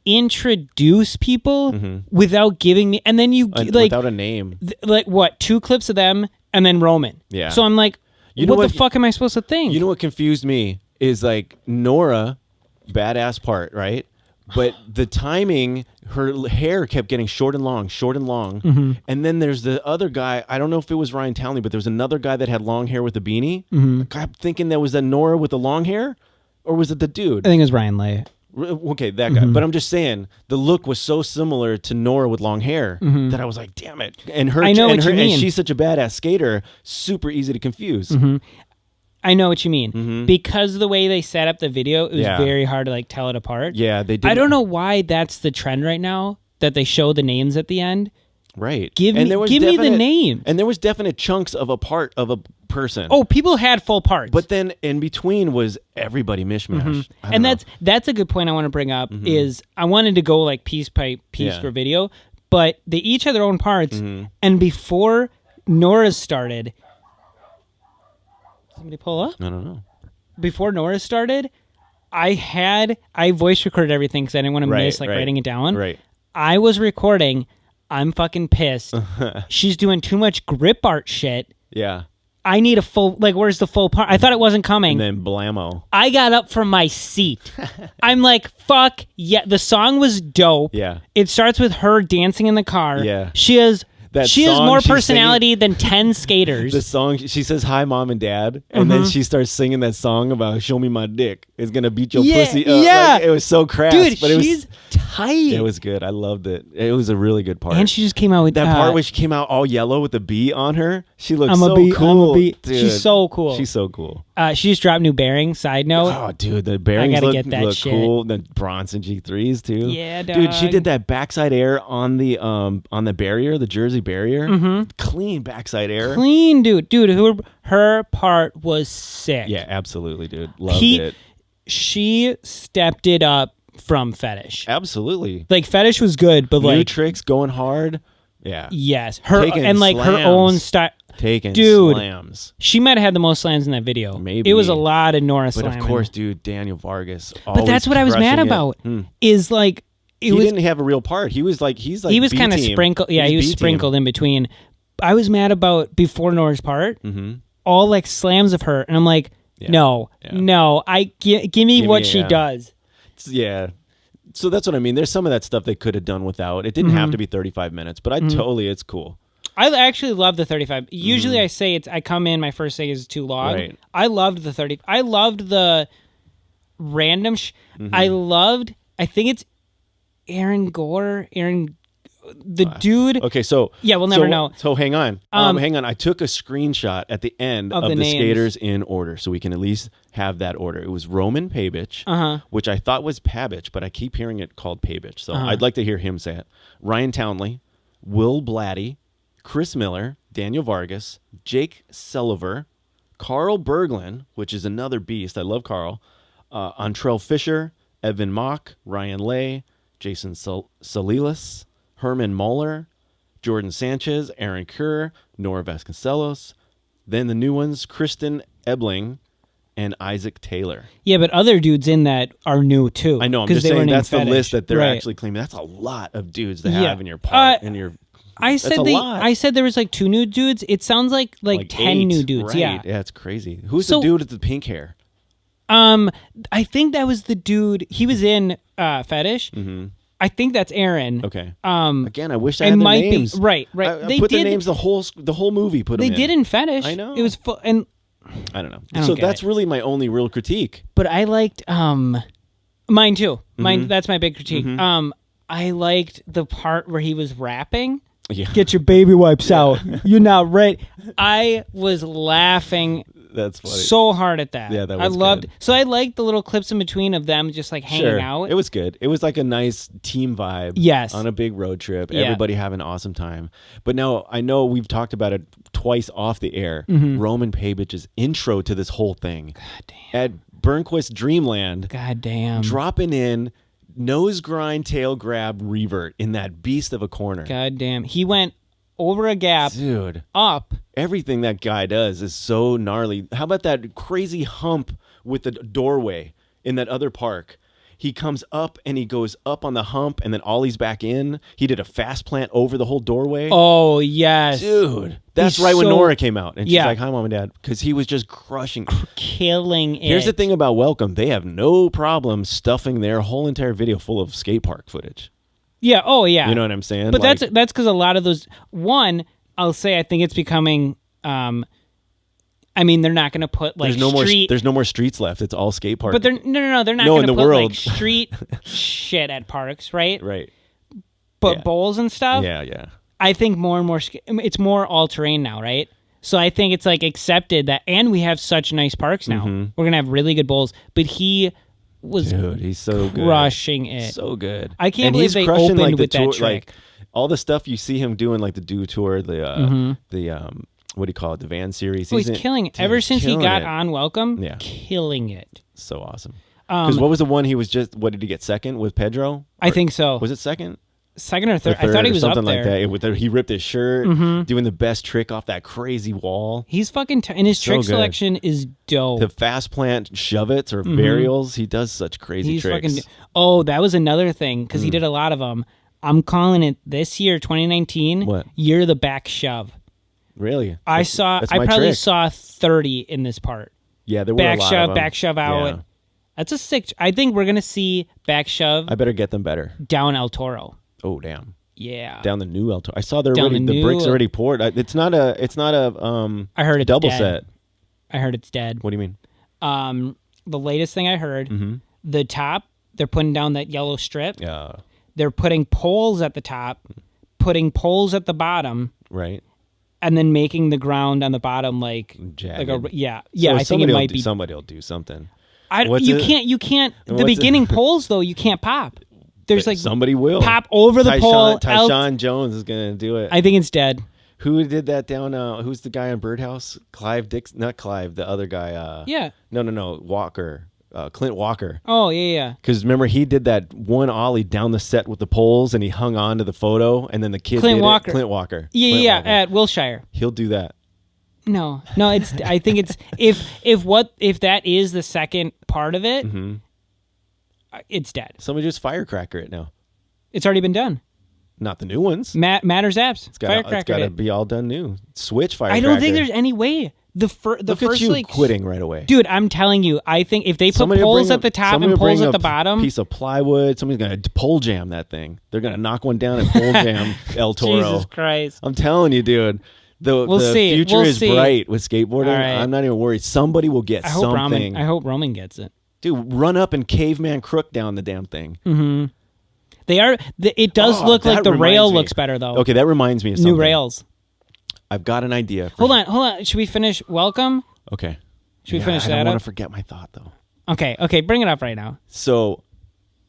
introduce people without giving me, and then you like without a name. Like what? 2 clips of them and then Roman. Yeah. So I'm like, what the fuck am I supposed to think? You know what confused me is like Nora, badass part, right? But the timing, her hair kept getting short and long. And then there's the other guy. I don't know if it was Ryan Townley, but there was another guy that had long hair with a beanie. I kept thinking that was that Nora with the long hair, or was it the dude? I think it was Ryan Lay. Okay, that guy. But I'm just saying, the look was so similar to Nora with long hair that I was like, damn it. And I know what you mean. And she's such a badass skater, super easy to confuse. I know what you mean. Because of the way they set up the video, it was very hard to like tell it apart. Yeah, they did. I don't know why that's the trend right now, that they show the names at the end. Right. Give me the name. And there was definite chunks of a part of a person. Oh, people had full parts. But then in between was everybody mishmash. And that's a good point I want to bring up is I wanted to go like piece by piece for video, but they each had their own parts. And before Nora's started... Somebody pull up? I don't know. Before Nora started, I voice recorded everything because I didn't want to miss writing it down. Right. I was recording. I'm fucking pissed. She's doing too much grip art shit. Yeah. I need a full, like, where's the full part? I thought it wasn't coming. And then blammo. I got up from my seat. I'm like, fuck yeah. The song was dope. Yeah. It starts with her dancing in the car. Yeah. She has more personality than 10 skaters. The song, she says, hi, mom and dad. And then she starts singing that song about show me my dick. It's going to beat your pussy up. Yeah. Like, it was so crass. Dude, but she's tight. It was good. I loved it. It was a really good part. And she just came out with that part where she came out all yellow with the B on her. She looks so cool. Dude, she's so cool. She's so cool. She just dropped new bearings. Side note. Oh, dude, the bearings look cool. The Bronson G3s too. Yeah, dog. Dude, she did that backside air on the barrier, the Jersey barrier. Clean backside air. Clean, dude. Dude, her part was sick. Yeah, absolutely, dude. Loved it. She stepped it up from Fetish. Absolutely. Like Fetish was good, but new tricks going hard. Yeah. Yes. Her own style. Taking dude, slams. She might have had the most slams in that video. Maybe. It was a lot of Nora slamming. But of course, dude, Daniel Vargas. But that's what I was mad about. Is like he didn't have a real part. He was kind of sprinkled. Yeah, he was sprinkled in between. I was mad about before Nora's part. All like slams of her, and I'm like, no. Give me what she does. Yeah. So that's what I mean. There's some of that stuff they could have done without. It didn't have to be 35 minutes, but it's cool. I actually love the 35. Usually I say I come in, my first thing is too long. Right. I loved the 30. I loved the random. I think it's the dude. Okay, so yeah, we'll never know. So hang on, hang on. I took a screenshot at the end of the skaters in order, so we can at least have that order. It was Roman Pabich, which I thought was Pabich, but I keep hearing it called Pabich, so I'd like to hear him say it. Ryan Townley, Will Blatty, Chris Miller, Daniel Vargas, Jake Sulliver, Carl Berglund, which is another beast. I love Carl. Antrell Fisher, Evan Mock, Ryan Lay, Jason Salilas, Herman Muller, Jordan Sanchez, Aaron Kerr, Nora Vasconcelos. Then the new ones, Kristen Ebling and Isaac Taylor. Yeah, but other dudes in that are new too. I know. I'm just saying that's the list that they're actually claiming. That's a lot of dudes to have in your part. I said there was like 2 new dudes. It sounds like 10 8, new dudes. Right. Yeah, it's crazy. Who's the dude with the pink hair? I think that was the dude. He was in Fetish. Mm-hmm. I think that's Aaron. Okay. Again, I wish I had the names. Right. They put the names the whole movie. They did in Fetish. I know. It was and I don't know. So that's really my only real critique. But I liked mine too. That's my big critique. Mm-hmm. I liked the part where he was rapping. Yeah. Get your baby wipes out. You're not ready. I was laughing. That's funny. So hard at that. Yeah, that was good. So I liked the little clips in between of them just like hanging out. It was good. It was like a nice team vibe. Yes. On a big road trip. Yeah. Everybody having an awesome time. But now I know we've talked about it twice off the air. Mm-hmm. Roman Pabich's intro to this whole thing. God damn. At Burnquist Dreamland. God damn. Dropping in nose grind, tail grab, revert in that beast of a corner. God damn. He went over a gap. Dude. Up. Everything that guy does is so gnarly. How about that crazy hump with the doorway in that other park? He comes up and he goes up on the hump and then ollies back in. He did a fast plant over the whole doorway. Oh, yes. Dude. That's right when Nora came out. And she's like, hi, Mom and Dad. Because he was just crushing. Killing it. Here's the thing about Welcome. They have no problem stuffing their whole entire video full of skate park footage. Yeah. Oh, yeah. You know what I'm saying? But that's because a lot of those... One... I'll say I think it's becoming. I mean, they're not going to put like There's no more streets left. It's all skate parks. But they're no. They're not going to put like street shit at parks, right? Right. But bowls and stuff. Yeah. I think more and more. It's more all terrain now, right? So I think it's like accepted that, and we have such nice parks now. Mm-hmm. We're gonna have really good bowls. But he was he's so crushing it. So good. I can't believe they opened with that trick. Like, all the stuff you see him doing, like the Do Tour, the what do you call it, the van series. He's killing it. Ever since he got on Welcome, killing it. So awesome. Because what was the one he was just? What did he get second with Pedro? I think so. Was it second? Second or third? I thought he was something up there. Like that. He ripped his shirt, doing the best trick off that crazy wall. He's fucking and his trick selection is dope. The fast plant shove-its or varials. He does such crazy tricks. That was another thing because he did a lot of them. I'm calling it this year, 2019. What? Year of the back shove. Really? I probably saw 30 in this part. Yeah, there were a lot of them. Back shove out. Yeah. That's a sick. I think we're gonna see back shove. I better get them better. Down El Toro. Oh damn. Yeah. Down the new El Toro. I saw the bricks already poured. It's not a. I heard it's double dead. set. I heard it's dead. What do you mean? The latest thing I heard, the top, they're putting down that yellow strip. Yeah. They're putting poles at the top, putting poles at the bottom, right, and then making the ground on the bottom like jagged. So I think it might be somebody will do something. You can't. The beginning poles though you can't pop. There's like somebody will pop over the pole. Tyshawn Jones is gonna do it. I think it's dead. Who did that down? Who's the guy on Birdhouse? Clive Dix? Not Clive. The other guy. No. Walker. Clint Walker. Oh, yeah. Because remember, he did that one ollie down the set with the poles, and he hung on to the photo, and then the kid Clint did Walker. It. Clint Walker. Yeah, at Wilshire. He'll do that. No. It's. I think it's if that is the second part of it, it's dead. Somebody just firecracker it now. It's already been done. Not the new ones. Matters apps. It's got to be all done new. Switch firecracker. I don't think there's any way. Look first at you like quitting right away, dude. I'm telling you, I think if they put poles at the top and poles at the bottom, piece of plywood, somebody's gonna pole jam that thing. They're gonna knock one down and pole jam El Toro. Jesus Christ! I'm telling you, dude. The future is bright with skateboarding. Right. I'm not even worried. Somebody will get something. I hope Roman gets it. Dude, run up and caveman crook down the damn thing. Mm-hmm. They are. It does look like the rail looks better though. Okay, that reminds me of something. New rails. I've got an idea. Hold on. Should we finish Welcome? Okay. Should we finish that up? I don't want to forget my thought, though. Okay. Bring it up right now. So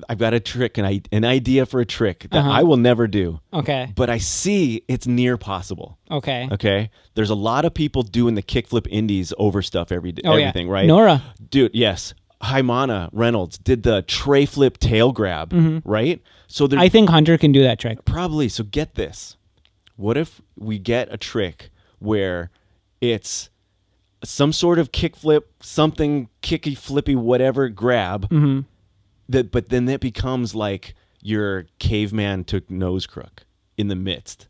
I've got a trick, an idea for a trick that I will never do. Okay. But I see it's near possible. Okay. Okay? There's a lot of people doing the kickflip indies over stuff everything, right? Nora. Dude, yes. Haimana Reynolds did the tray flip tail grab, right? So I think Hunter can do that trick. Probably. So get this. What if we get a trick where it's some sort of kickflip, something kicky, flippy, whatever grab. But then that becomes like your caveman took nose crook in the midst.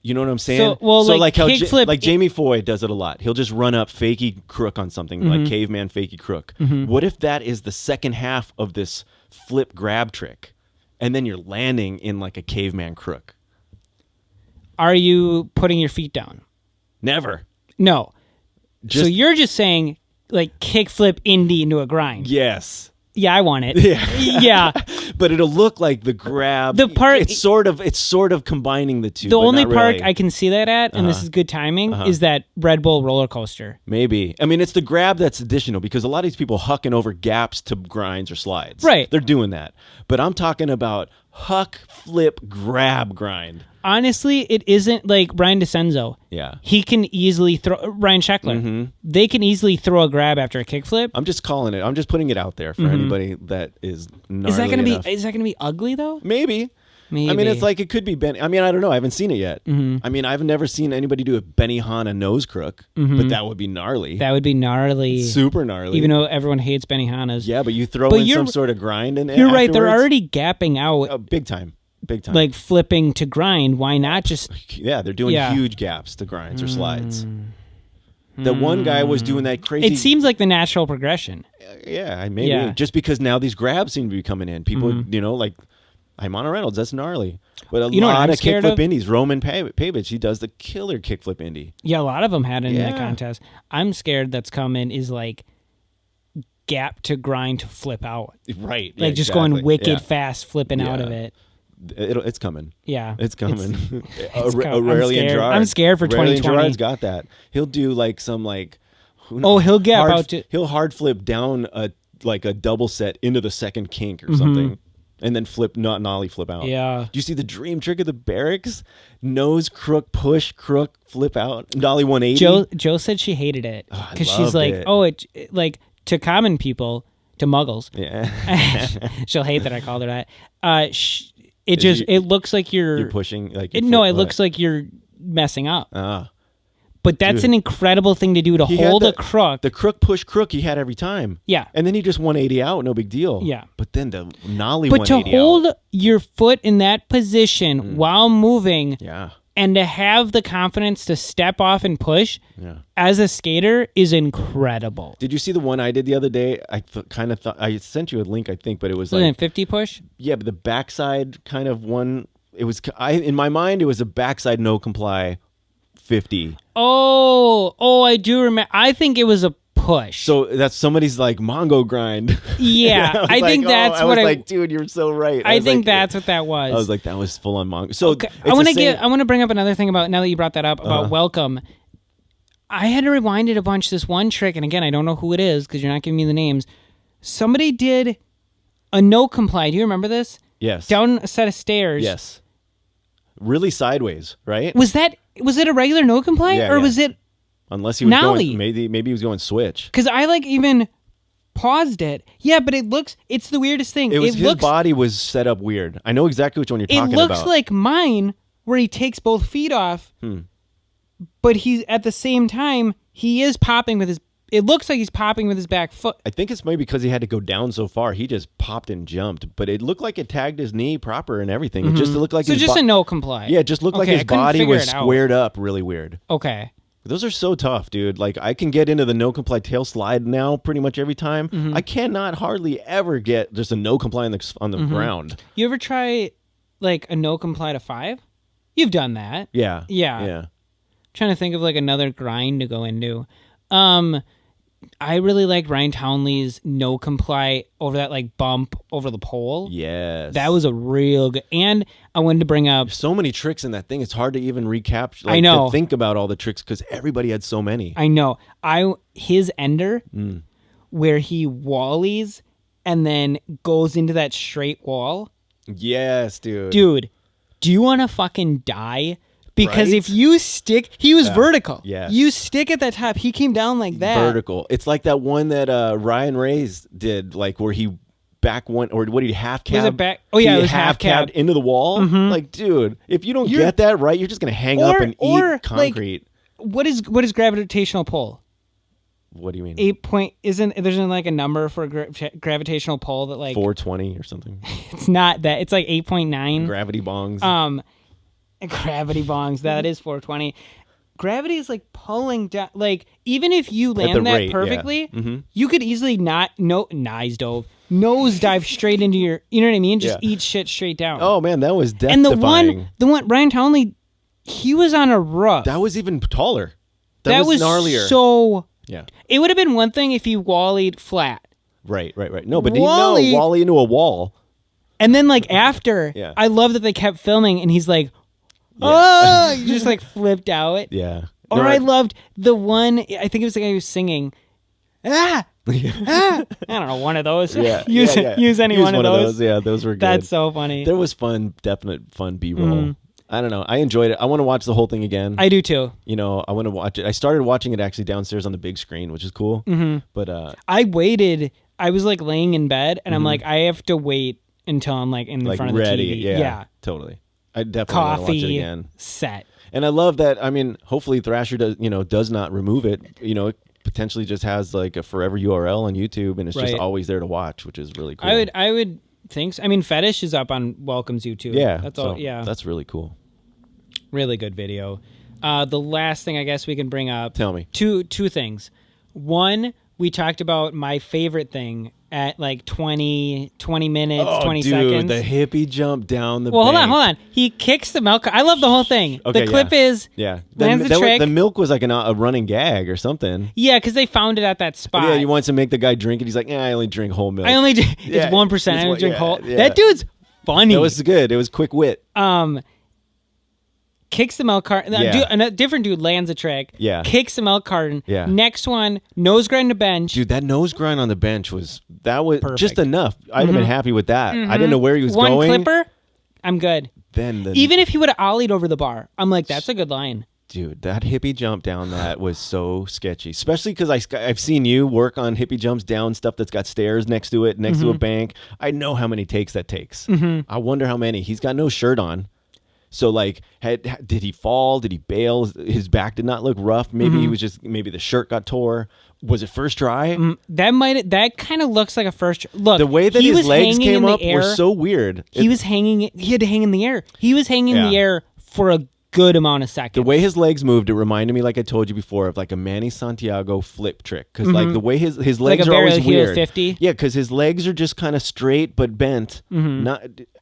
You know what I'm saying? So like how like Jamie Foy does it a lot. He'll just run up fakey crook on something like caveman fakey crook. What if that is the second half of this flip grab trick, and then you're landing in like a caveman crook? Are you putting your feet down? Never. No. So you're just saying like kickflip indie into a grind. Yes. Yeah, I want it. Yeah. But it'll look like the grab. The part it's sort of combining the two. The only park I can see that at, and this is good timing, is that Red Bull roller coaster. Maybe. I mean, it's the grab that's additional because a lot of these people hucking over gaps to grinds or slides. Right. They're doing that. But I'm talking about huck, flip, grab grind. Honestly, it isn't like Ryan DeCenzo. Yeah. He can easily throw... Ryan Sheckler. They can easily throw a grab after a kickflip. I'm just calling it. I'm just putting it out there for anybody that is gnarly Is that going enough. to be ugly, though? Maybe. I mean, it's like it could be Benny. I mean, I don't know. I haven't seen it yet. I mean, I've never seen anybody do a Benihana nose crook, but that would be gnarly. That would be gnarly. Super gnarly. Even though everyone hates Benihanas. Yeah, but you throw in some sort of grind in it. You're right. They're already gapping out. Big time. Big time. Like flipping to grind. Why not just... Yeah, they're doing huge gaps to grinds or slides. The one guy was doing that crazy... It seems like the natural progression. Yeah, maybe. Yeah. Just because now these grabs seem to be coming in. People, like... Imana Reynolds, that's gnarly. But a lot of kickflip indies. Roman Pavich, he does the killer kickflip indie. Yeah, a lot of them had it in that contest. I'm scared that's coming is like gap to grind to flip out. Right. Like just going wicked fast, flipping out of it. It's coming. Yeah. It's coming. Aurelian Gerard. I'm scared for 2020. Gerard's got that. He'll do like some like... he'll gap out to... He'll hard flip down a double set into the second kink or something. And then nollie flip out. Yeah. Do you see the dream trick of the barracks? Nose, crook, push, crook, flip out. Nollie 180. Joe said she hated it. Because she's like, it like, to common people, to muggles. Yeah. She'll hate that I called her that. It looks like you're pushing. Like it looks like you're messing up. But that's an incredible thing to do to hold a crook. The crook he had every time. Yeah. And then he just 180 out, no big deal. Yeah. But then the nollie 180 out. But to hold out. your foot in that position while moving and to have the confidence to step off and push as a skater is incredible. Did you see the one I did the other day? I kind of thought I sent you a link, I think, but it was like... 50 push? Yeah, but the backside kind of one... It was in my mind, it was a backside no comply 50. Oh, I do remember. I think it was a push. So that's somebody's like Mongo grind. Yeah, I think that's what I was like, dude, you're so right. I think that's what that was. I was like, that was full on Mongo. So okay. I want to bring up another thing about, now that you brought that up, about Welcome. I had to rewind it a bunch, this one trick, and again, I don't know who it is because you're not giving me the names. Somebody did a no comply. Do you remember this? Yes. Down a set of stairs. Yes. Really sideways, right? Was it a regular no comply, or was it? Unless he was going, maybe he was going switch. Because I even paused it. Yeah, but it's the weirdest thing. His body was set up weird. I know exactly which one you're talking about. It looks like mine, where he takes both feet off, but he's at the same time he is popping with his. It looks like he's popping with his back foot. I think it's maybe because he had to go down so far. He just popped and jumped, but it looked like it tagged his knee proper and everything. It just looked like a no comply. Yeah, it just looked like his body was squared up really weird. Okay. Those are so tough, dude. Like, I can get into the no comply tail slide now pretty much every time. I cannot hardly ever get just a no comply on the ground. You ever try like a no comply to 5? You've done that. Yeah. Trying to think of like another grind to go into. I really like Ryan Townley's no comply over that like bump over the pole. Yes. That was a real good. And I wanted to bring up... There's so many tricks in that thing. It's hard to even recapture. I know. To think about all the tricks because everybody had so many. I know. His ender, where he wallies and then goes into that straight wall. Yes, dude. Dude, do you want to fucking die? Because if you stick, he was vertical. Yes. You stick at that top. He came down like that. Vertical. It's like that one that Ryan Reyes did, like where he back one, or what did he half cab? Was it back? Oh yeah, it was half cabbed into the wall. Like, dude, if you don't get that right, you're just gonna hang up and eat concrete. what is gravitational pull? What do you mean? Isn't like a number for gravitational pull that like 420 or something? It's not that. It's like 8.9. Gravity bongs. Gravity bongs. That is 420. Gravity is like pulling down. Like even if you land that perfectly, you could easily nose dive straight into your. You know what I mean? Just eat shit straight down. Oh man, that was death-defying. And the one Ryan Townley, he was on a roof. That was even taller. That was gnarlier. So. Yeah. It would have been one thing if he wallied flat. Right. No, but wally into a wall. And then like after, I love that they kept filming and he's like, he just like flipped out. Yeah. Or I loved the one, I think it was the guy who was singing, I don't know, one of those. Use any one of those. Yeah, those were good. That's so funny. There was definite fun B-roll. I don't know. I enjoyed it. I want to watch the whole thing again. I do too. You know, I want to watch it. I started watching it actually downstairs on the big screen, which is cool. But I waited. I was like laying in bed, and I'm like, I have to wait until I'm like in front of the TV. Yeah, totally. I definitely want to watch it again. Set. And I love that. I mean, hopefully Thrasher does not remove it. You know, it potentially just has like a forever URL on YouTube, and it's just always there to watch, which is really cool. I would think so. I mean, Fetish is up on Welcome's YouTube. Yeah, that's all. Yeah, that's really cool. Really good video. The last thing I guess we can bring up. Tell me. Two things. One, we talked about my favorite thing at like 20 minutes, 20 seconds. The hippie jump down the Well, bank. hold on. He kicks the milk. I love the whole thing. Okay, the clip is lands the trick. The milk was like a running gag or something. Yeah, because they found it at that spot. Yeah, he wants to make the guy drink it. He's like, I only drink whole milk. It's 1%. I only drink whole. Yeah. That dude's funny. That was good. It was quick wit. Kicks the milk carton. A different dude lands a trick. Yeah. Kicks the milk carton. Yeah. Next one, nose grind the bench. Dude, that nose grind on the bench was perfect. Just enough. I'd have been happy with that. I didn't know where he was going. One clipper, I'm good. Then even if he would have ollied over the bar, I'm like, that's a good line. Dude, that hippie jump down that was so sketchy. Especially because I've seen you work on hippie jumps down stuff that's got stairs next to it, next to a bank. I know how many takes that takes. I wonder how many. He's got no shirt on. So like, did he fall? Did he bail? His back did not look rough. Maybe he was maybe the shirt got tore. Was it first try? That kind of looks like a first. Look, the way that his legs came up were so weird. He had to hang in the air. He was hanging in the air for a good amount of seconds. The way his legs moved, it reminded me, like I told you before, of like a Manny Santiago flip trick. Because like the way his legs are always weird. 50. Yeah, because his legs are just kind of straight but bent.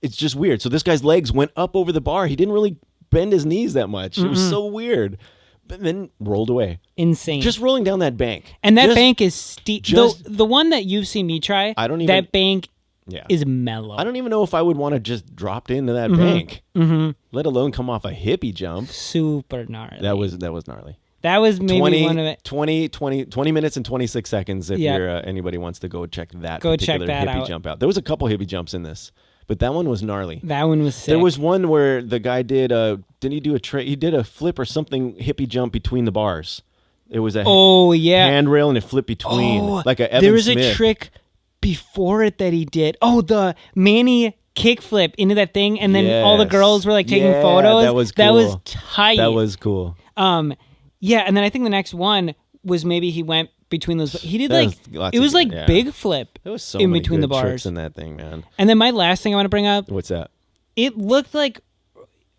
It's just weird. So this guy's legs went up over the bar. He didn't really bend his knees that much. It was so weird. But then rolled away. Insane. Just rolling down that bank. And that bank is steep. The one that you've seen me try, that bank is mellow. I don't even know if I would want to just drop into that bank, let alone come off a hippie jump. Super gnarly. That was gnarly. That was maybe one of it. 20 minutes and 26 seconds if anybody wants to go check that hippie jump out. There was a couple hippie jumps in this, but that one was gnarly. That one was sick. There was one where the guy didn't he do he did a flip or something hippie jump between the bars. It was a handrail and it flipped between like a Evan There was Smith. A trick before it that he did. Oh, the Manny kickflip into that thing, and then all the girls were like taking photos. That was cool. That was tight. That was cool. Yeah, and then I think the next one was maybe he went between those. He did big flip. There was so in many between good the bars tricks in that thing, man. And then my last thing I want to bring up. What's that? It looked like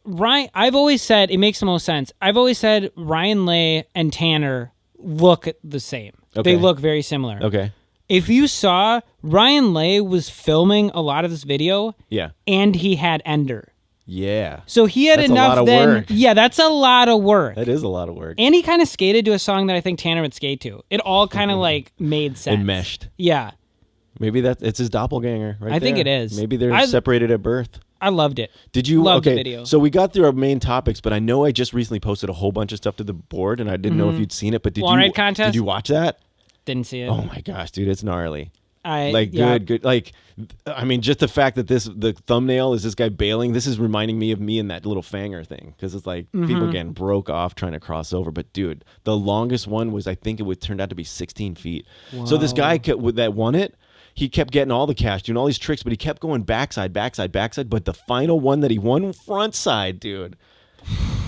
Ryan. I've always said it makes the most sense. I've always said Ryan Lay and Tanner look the same. Okay. They look very similar. Okay. If you saw, Ryan Lay was filming a lot of this video. Yeah. And he had Ender. Yeah. So he had enough work. Yeah, that's a lot of work. That is a lot of work. And he kind of skated to a song that I think Tanner would skate to. It all kind of like made sense. It meshed. Yeah. Maybe it's his doppelganger right I think it is. Maybe they're separated at birth. I loved it. Did you? Loved the video. So we got through our main topics, but I know I just recently posted a whole bunch of stuff to the board, and I didn't know if you'd seen it. But did you watch that? Didn't see it. Oh my gosh, dude, it's gnarly. Good. Like, I mean, just the fact that the thumbnail is this guy bailing. This is reminding me of me in that little fanger thing, because it's like people getting broke off trying to cross over. But dude, the longest one was, I think turned out to be 16 feet. Wow. So this guy that won it, he kept getting all the cash, doing all these tricks, but he kept going backside. But the final one that he won, front side, dude.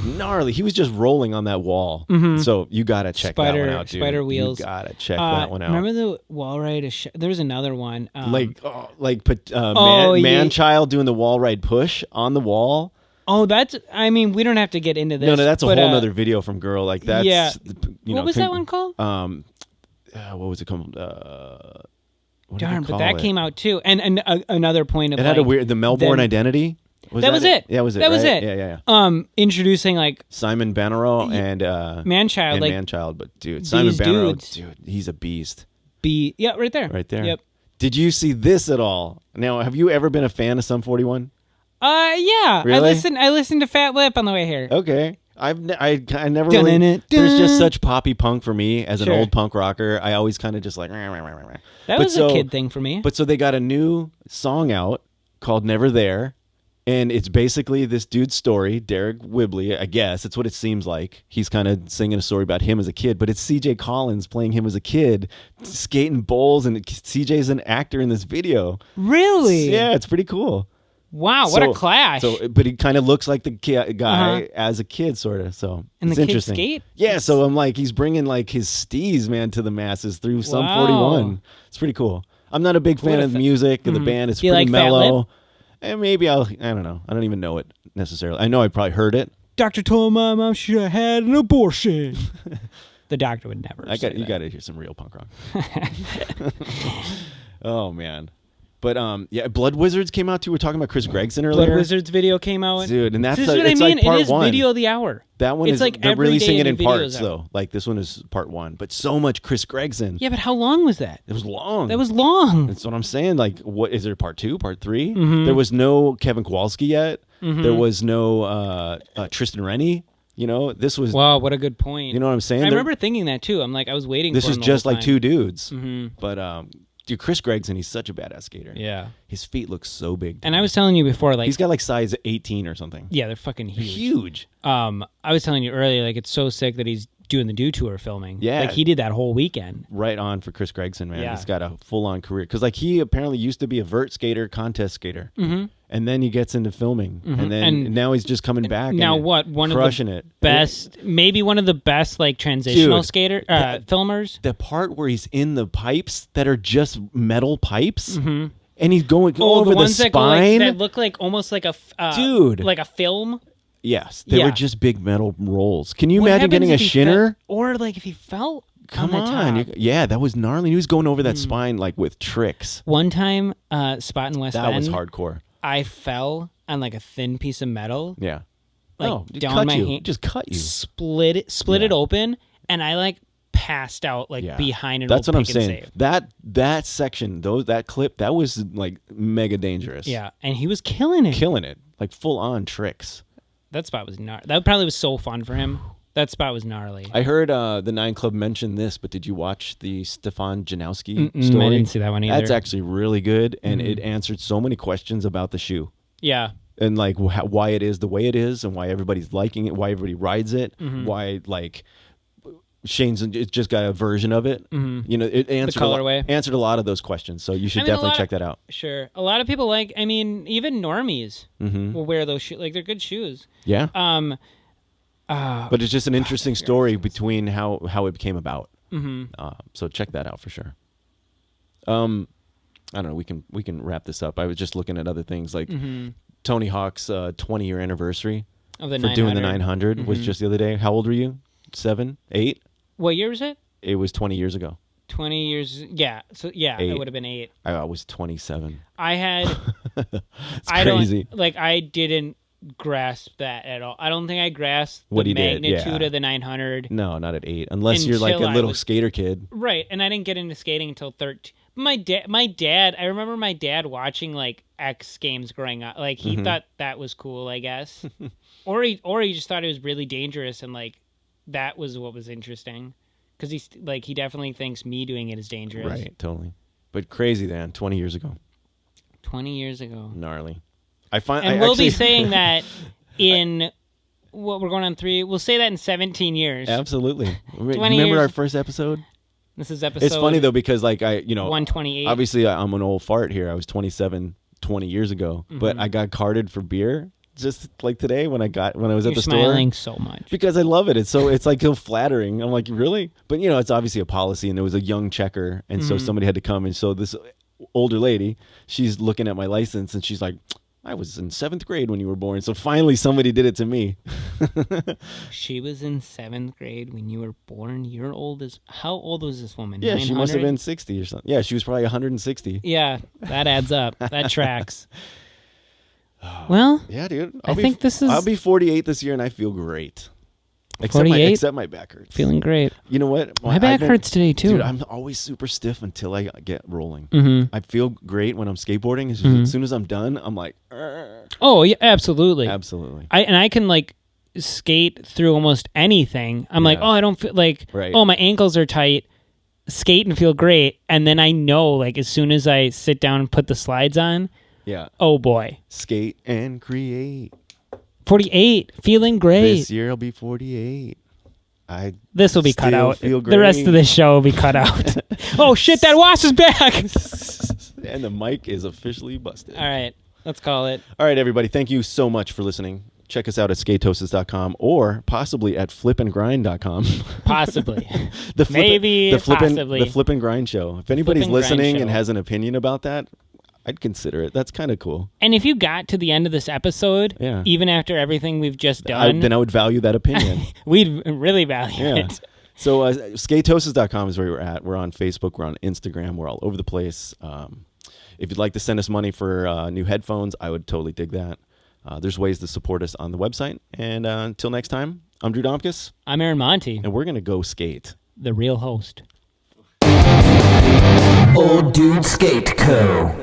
gnarly. He was just rolling on that wall. So you gotta check that one out, dude. Spider wheels. You gotta check that one out. Remember the wall ride? There was another one. Man-child doing the wall ride push on the wall. Oh, we don't have to get into this. No, that's a whole other video from Girl. Like that's, yeah. What was that one called? What was it called? Darn, but that came out too. And another point of it had the Melbourne identity. That was it. Yeah, was it? That was right? it. Yeah. Introducing like Simon Bannerall and Man-child, Man-child, but dude, Simon Bannerall, dude, he's a beast. Yeah, right there. Right there. Yep. Did you see this at all? Now, have you ever been a fan of Sum 41? Yeah. Really? I listened to Fat Lip on the way here. Okay. I never really. There's just such poppy punk for me as an old punk rocker. I always kind of just like. That was a kid thing for me. But so they got a new song out called Never There. And it's basically this dude's story, Derek Whibley, I guess. It's what it seems like. He's kind of singing a story about him as a kid, but it's CJ Collins playing him as a kid, skating bowls, and CJ's an actor in this video. Really? Yeah, it's pretty cool. Wow, what a clash. But he kind of looks like the guy as a kid, sort of. So and it's the interesting. Kid skate? Yeah, so I'm like, he's bringing like his steez, man, to the masses through Sum 41. It's pretty cool. I'm not a big fan of the music, and the band is pretty mellow. And maybe I don't know. I don't even know it necessarily. I know I probably heard it. Doctor told my mom she had an abortion. The doctor would never say You got to hear some real punk rock. Oh, man. But Blood Wizards came out too. We were talking about Chris Gregson earlier. Blood Wizards video came out. Dude, and that's what I mean. like part it is one. Video of the hour. That one it's is like they're releasing it in parts out. though. Like this one is part one. But so much Chris Gregson. Yeah, but how long was that? It was long. That was long. That's what I'm saying. Like, what is there? Part 2, part 3? There was no Kevin Kowalski yet. There was no Tristan Rennie. You know, this was. Wow, what a good point. You know what I'm saying? I remember thinking that too. I'm like, I was waiting. This for is just like two dudes. But dude, Chris Gregson, he's such a badass skater. Yeah, his feet look so big. And I was telling you before, like he's got like size 18 or something. Yeah, they're fucking huge. Huge. I was telling you earlier, like it's so sick that he's doing the Do Tour filming. Yeah, like he did that whole weekend. Right on for Chris Gregson, man. Yeah. He's got a full on career because like he apparently used to be a vert skater, contest skater, and then he gets into filming, and now he's just coming back. Now and what? One crushing of the best, maybe one of the best like transitional filmers. The part where he's in the pipes that are just metal pipes. And he's going over the ones spine that look like almost like a dude, like a film. Yes, they were just big metal rolls. Can you imagine getting a shinner? Or like if he fell Come on. The top. Yeah, that was gnarly. He was going over that spine like with tricks. One time, spot in West Bend. That was hardcore. I fell on like a thin piece of metal. Yeah. Like down my hand. Just cut you. Split it open, and I like passed out like behind an That's old what I'm pick and saying. save. That section, that clip, that was like mega dangerous. Yeah, and he was killing it. Like full on tricks. That spot was gnarly. That probably was so fun for him. That spot was gnarly. I heard the 9 Club mention this, but did you watch the Stefan Janowski story? I didn't see that one either. That's actually really good, and it answered so many questions about the shoe. Yeah. And like why it is the way it is, and why everybody's liking it, why everybody rides it, why like Shane's just got a version of it. You know, it answered answered a lot of those questions. So you should definitely check that out. Sure, a lot of people like. I mean, even normies will wear those shoes. Like they're good shoes. Yeah. But it's just an interesting story between how it came about. So check that out for sure. I don't know. We can wrap this up. I was just looking at other things like Tony Hawk's 20-year anniversary of the doing the 900 was just the other day. How old were you? 7, 8? What year was it? It was 20 years ago. 20 years. Yeah. So yeah, 8. It would have been 8. I was 27. I had. It's crazy. I didn't grasp that at all. I don't think I grasped the magnitude of the 900. No, not at 8. Unless you're like a little skater kid. Right, and I didn't get into skating until 13. My dad, I remember my dad watching like X Games growing up. Like he thought that was cool, I guess. or he just thought it was really dangerous, and like that was what was interesting. Because he definitely thinks me doing it is dangerous. Right, totally. But crazy, man. 20 years ago. 20 years ago. Gnarly. We'll be saying that in what we're going on 3. We'll say that in 17 years. Absolutely. Remember our first episode? This is episode. It's funny though because like 128. Obviously I'm an old fart here. I was 27 20 years ago, but I got carded for beer just like today when I was at the store. You're smiling so much because I love it. It's like so flattering. I'm like, really? But it's obviously a policy, and there was a young checker, and so somebody had to come, and so this older lady, she's looking at my license, and she's like, I was in 7th grade when you were born. So finally somebody did it to me. She was in 7th grade when you were born. How old was this woman? Yeah, 900? she must have been 60 or something. Yeah, she was probably 160. Yeah, that adds up. That tracks. Well, yeah, dude. I'll be 48 this year, and I feel great. Except my back hurts. Feeling great. You know what? My back hurts today too. Dude, I'm always super stiff until I get rolling. Mm-hmm. I feel great when I'm skateboarding. As soon as I'm done, I'm like, Arr. Oh yeah, absolutely. I can like skate through almost anything. I'm like, oh, I don't feel like, oh, my ankles are tight. Skate and feel great, and then I know like as soon as I sit down and put the slides on, oh boy, skate and create. 48, feeling great. This year I'll be 48. This will be cut out. The rest of this show will be cut out. Oh shit, that wasp is back. And the mic is officially busted. All right, let's call it. All right, everybody, thank you so much for listening. Check us out at skatosis.com or possibly at flipandgrind.com. Possibly. The Flip and Grind Show. If anybody's listening and has an opinion about that, I'd consider it. That's kind of cool. And if you got to the end of this episode, even after everything we've just done, then I would value that opinion. We'd really value it. So skatosis.com is where we're at. We're on Facebook. We're on Instagram. We're all over the place. If you'd like to send us money for new headphones, I would totally dig that. There's ways to support us on the website. And until next time, I'm Drew Domkes. I'm Aaron Monty. And we're going to go skate. The real host. Old Dude Skate Co.